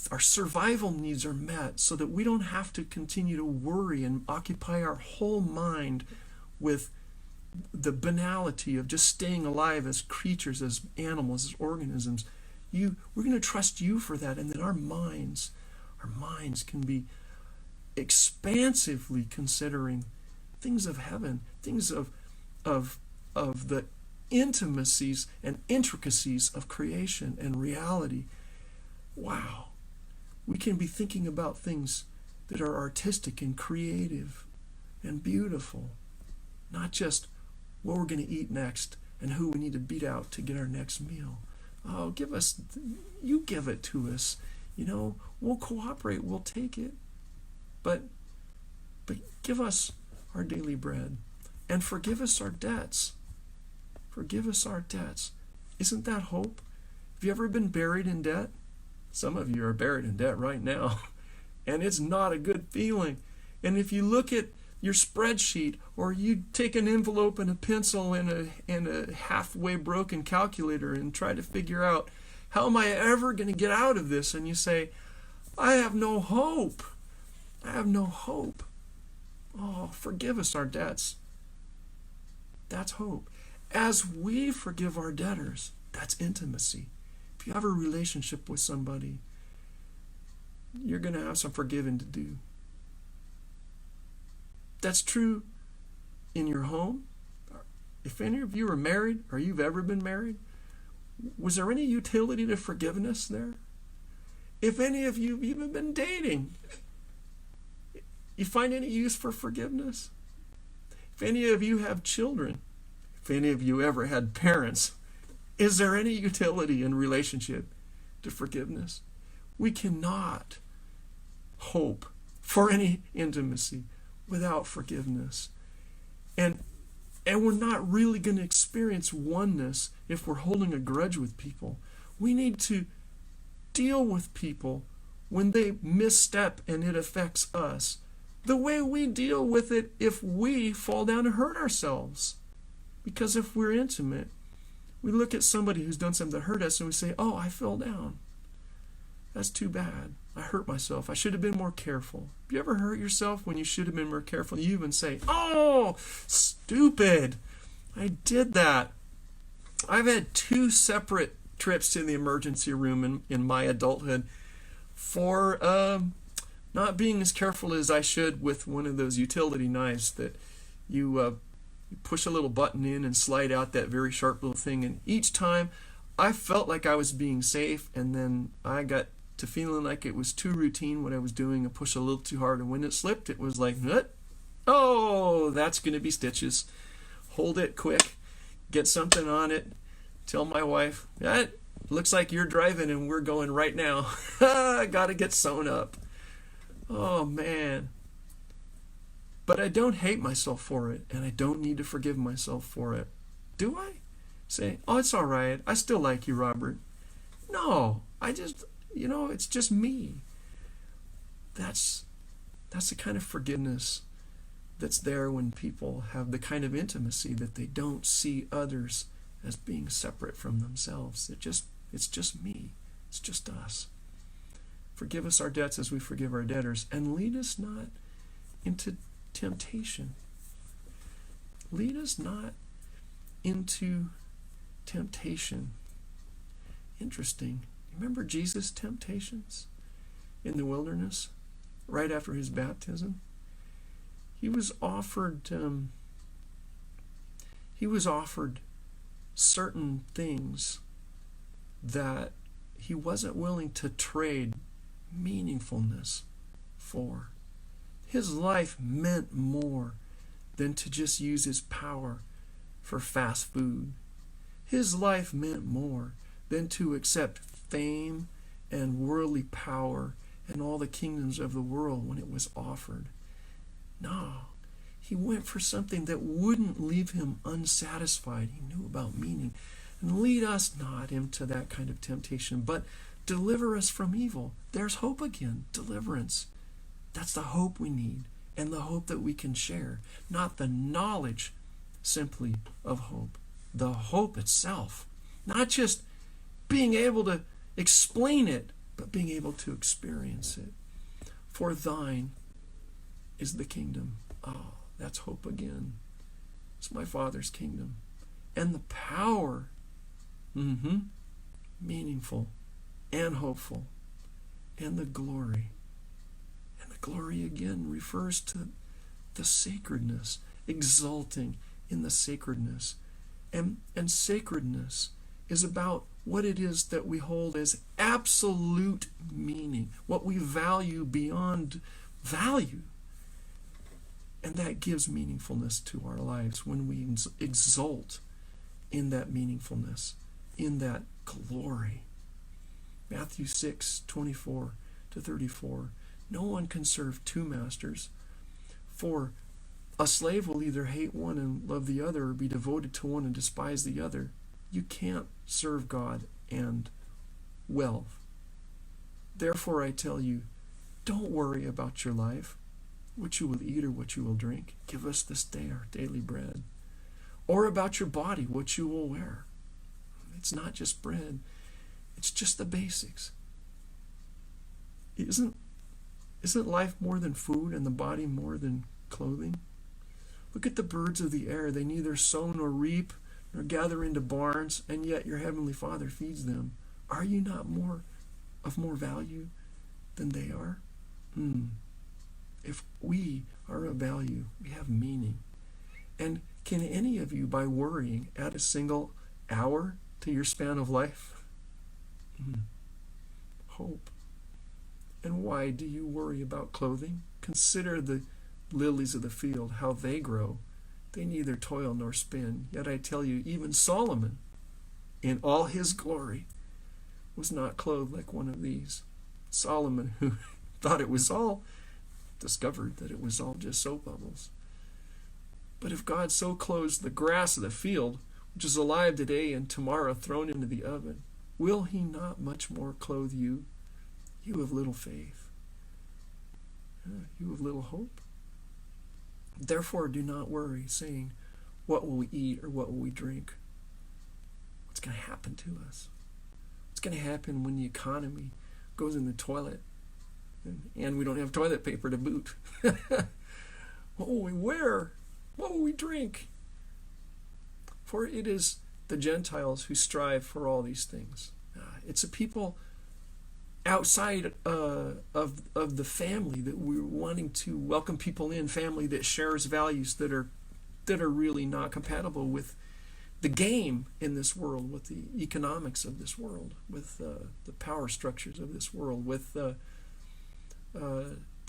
our survival needs are met, so that we don't have to continue to worry and occupy our whole mind with the banality of just staying alive as creatures, as animals, as organisms. We're going to trust you for that, and that our minds can be expansively considering things of heaven, things of the intimacies and intricacies of creation and reality. Wow. We can be thinking about things that are artistic and creative and beautiful, not just what we're going to eat next and who we need to beat out to get our next meal. Oh, you give it to us. We'll cooperate, we'll take it. But give us our daily bread and forgive us our debts. Forgive us our debts. Isn't that hope? Have you ever been buried in debt? Some of you are buried in debt right now, and it's not a good feeling. And if you look at your spreadsheet, or you take an envelope and a pencil and a halfway broken calculator and try to figure out, how am I ever going to get out of this? And you say, I have no hope. I have no hope. Oh, forgive us our debts. That's hope. As we forgive our debtors, that's intimacy. If you have a relationship with somebody, you're going to have some forgiving to do. That's true in your home. If any of you are married, or you've ever been married, was there any utility to forgiveness there? If any of you have even been dating, you find any use for forgiveness? If any of you have children, if any of you ever had parents, is there any utility in relationship to forgiveness? We cannot hope for any intimacy without forgiveness. And we're not really going to experience oneness if we're holding a grudge with people. We need to deal with people when they misstep and it affects us the way we deal with it if we fall down and hurt ourselves. Because if we're intimate, we look at somebody who's done something that hurt us and we say, oh, I fell down. That's too bad. I hurt myself. I should have been more careful. Have you ever hurt yourself when you should have been more careful? You even say, oh, stupid. I did that. I've had 2 separate trips to the emergency room in my adulthood for not being as careful as I should with one of those utility knives that you push a little button in and slide out that very sharp little thing. And each time I felt like I was being safe, and then I got to feeling like it was too routine what I was doing and pushed a little too hard. And when it slipped, it was like, oh, that's going to be stitches. Hold it quick. Get something on it. Tell my wife, that looks like you're driving and we're going right now. I got to get sewn up. Oh, man. But I don't hate myself for it, and I don't need to forgive myself for it. Do I? Say, oh, it's all right. I still like you, Robert. No, I just, it's just me. That's the kind of forgiveness that's there when people have the kind of intimacy that they don't see others as being separate from themselves. It's just me. It's just us. Forgive us our debts as we forgive our debtors, and lead us not into temptation. Lead us not into temptation. Interesting. Remember Jesus' temptations in the wilderness right after his baptism? He was offered certain things that he wasn't willing to trade meaningfulness for. His life meant more than to just use his power for fast food. His life meant more than to accept fame and worldly power and all the kingdoms of the world when it was offered. No, he went for something that wouldn't leave him unsatisfied. He knew about meaning. And lead us not into that kind of temptation, but deliver us from evil. There's hope again, deliverance. That's the hope we need, and the hope that we can share, not the knowledge simply of hope. The hope itself, not just being able to explain it, but being able to experience it. For thine is the kingdom. Oh, that's hope again. is my Father's kingdom. And the power, meaningful and hopeful, and the glory. And the glory again refers to the sacredness, exulting in the sacredness. And sacredness is about what it is that we hold as absolute meaning, what we value beyond value. And that gives meaningfulness to our lives when we exult in that meaningfulness, in that glory. Matthew 6:24-34. No one can serve two masters, for a slave will either hate one and love the other, or be devoted to one and despise the other. You can't serve God and wealth. Therefore I tell you, don't worry about your life, what you will eat or what you will drink. Give us this day our daily bread. Or about your body, what you will wear. It's not just bread, it's just the basics. Isn't life more than food and the body more than clothing? Look at the birds of the air. They neither sow nor reap nor gather into barns, and yet your heavenly Father feeds them. Are you not more value than they are? If we are of value, we have meaning. And can any of you, by worrying, add a single hour to your span of life? Hope. And why do you worry about clothing? Consider the lilies of the field, how they grow. They neither toil nor spin. Yet I tell you, even Solomon, in all his glory, was not clothed like one of these. Solomon, who thought it was all, discovered that it was all just soap bubbles. But if God so clothes the grass of the field, which is alive today and tomorrow thrown into the oven, will he not much more clothe you, you have little faith, you have little hope? Therefore do not worry, saying, what will we eat or what will we drink? What's going to happen to us? What's going to happen when the economy goes in the toilet and we don't have toilet paper to boot? What will we wear? What will we drink? For it is the Gentiles who strive for all these things. It's a people outside of the family that we're wanting to welcome people in, family that shares values that are really not compatible with the game in this world, with the economics of this world, with the power structures of this world, with the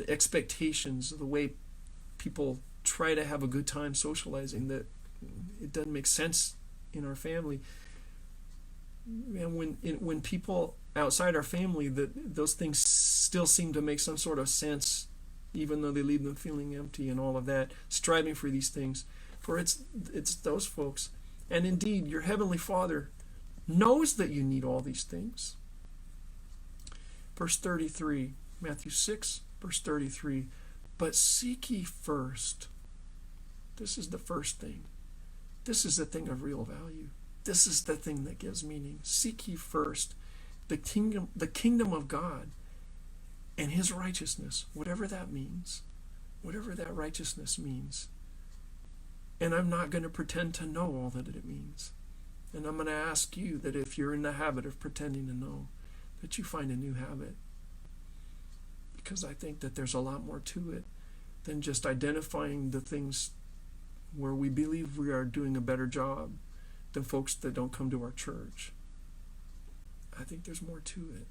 expectations of the way people try to have a good time socializing, that it doesn't make sense in our family. And when people outside our family, that those things still seem to make some sort of sense, even though they leave them feeling empty and all of that, striving for these things. For it's those folks. And indeed, your heavenly Father knows that you need all these things. Verse 33, Matthew 6, verse 33, but seek ye first. This is the first thing. This is the thing of real value. This is the thing that gives meaning. Seek ye first the kingdom of God and his righteousness, whatever that means, whatever that righteousness means. And I'm not going to pretend to know all that it means. And I'm going to ask you that if you're in the habit of pretending to know, that you find a new habit. Because I think that there's a lot more to it than just identifying the things where we believe we are doing a better job than folks that don't come to our church. I think there's more to it.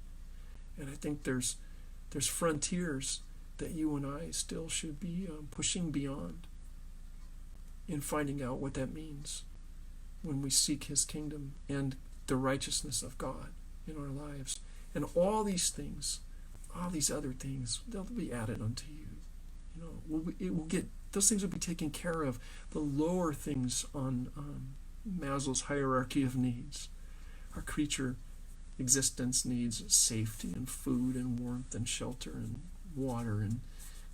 And I think there's frontiers that you and I still should be pushing beyond in finding out what that means when we seek his kingdom and the righteousness of God in our lives. And all these things, all these other things, they'll be added unto you. Those things will be taken care of. The lower things on Maslow's hierarchy of needs. Our creature existence needs safety and food and warmth and shelter and water and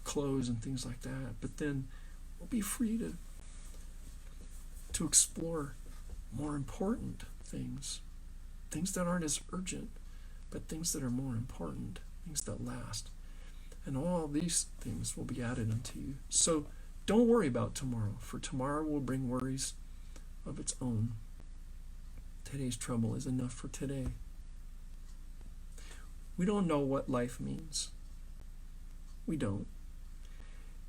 clothes and things like that. But then we'll be free to explore more important things that aren't as urgent, but things that are more important, things that last. And all these things will be added unto you. So Don't worry about tomorrow, for tomorrow will bring worries of its own. Today's trouble is enough for today. We don't know what life means. We don't.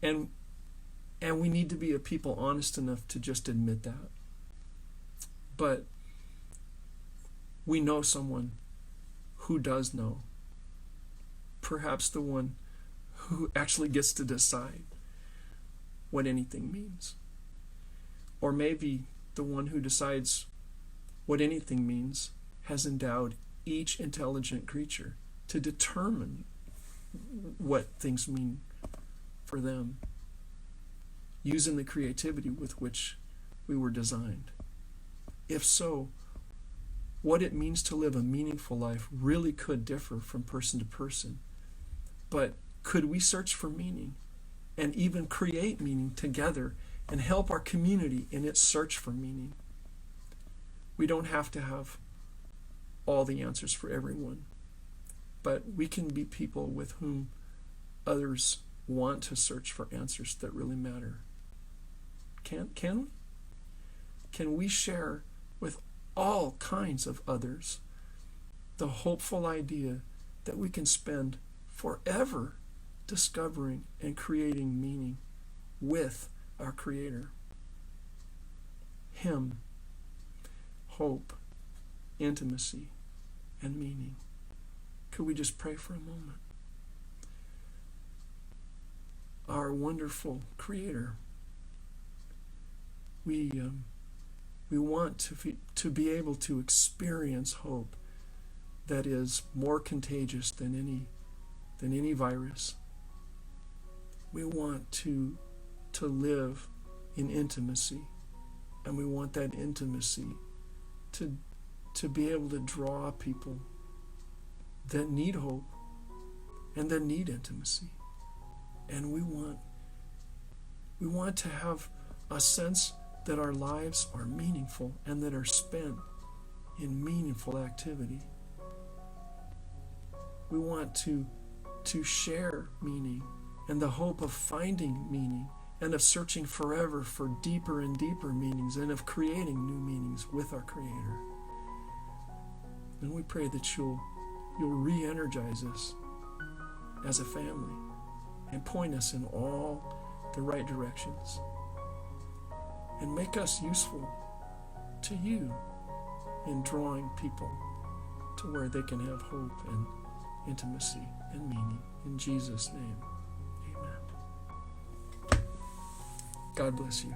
And we need to be a people honest enough to just admit that. But we know someone who does know. Perhaps the one who actually gets to decide what anything means. Or maybe the one who decides what anything means has endowed each intelligent creature to determine what things mean for them, using the creativity with which we were designed. If so, what it means to live a meaningful life really could differ from person to person. But could we search for meaning and even create meaning together and help our community in its search for meaning? We don't have to have all the answers for everyone, but we can be people with whom others want to search for answers that really matter. Can we? Can we share with all kinds of others the hopeful idea that we can spend forever discovering and creating meaning with our Creator? Him, hope, intimacy, and meaning. Could we just pray for a moment? Our wonderful Creator, we want to be able to experience hope that is more contagious than any virus. We want to live in intimacy, and we want that intimacy to be able to draw people that need hope and that need intimacy. And we want to have a sense that our lives are meaningful and that are spent in meaningful activity. We want to share meaning and the hope of finding meaning and of searching forever for deeper and deeper meanings and of creating new meanings with our Creator. And we pray that you'll re-energize us as a family and point us in all the right directions and make us useful to you in drawing people to where they can have hope and intimacy and meaning. In Jesus' name, amen. God bless you.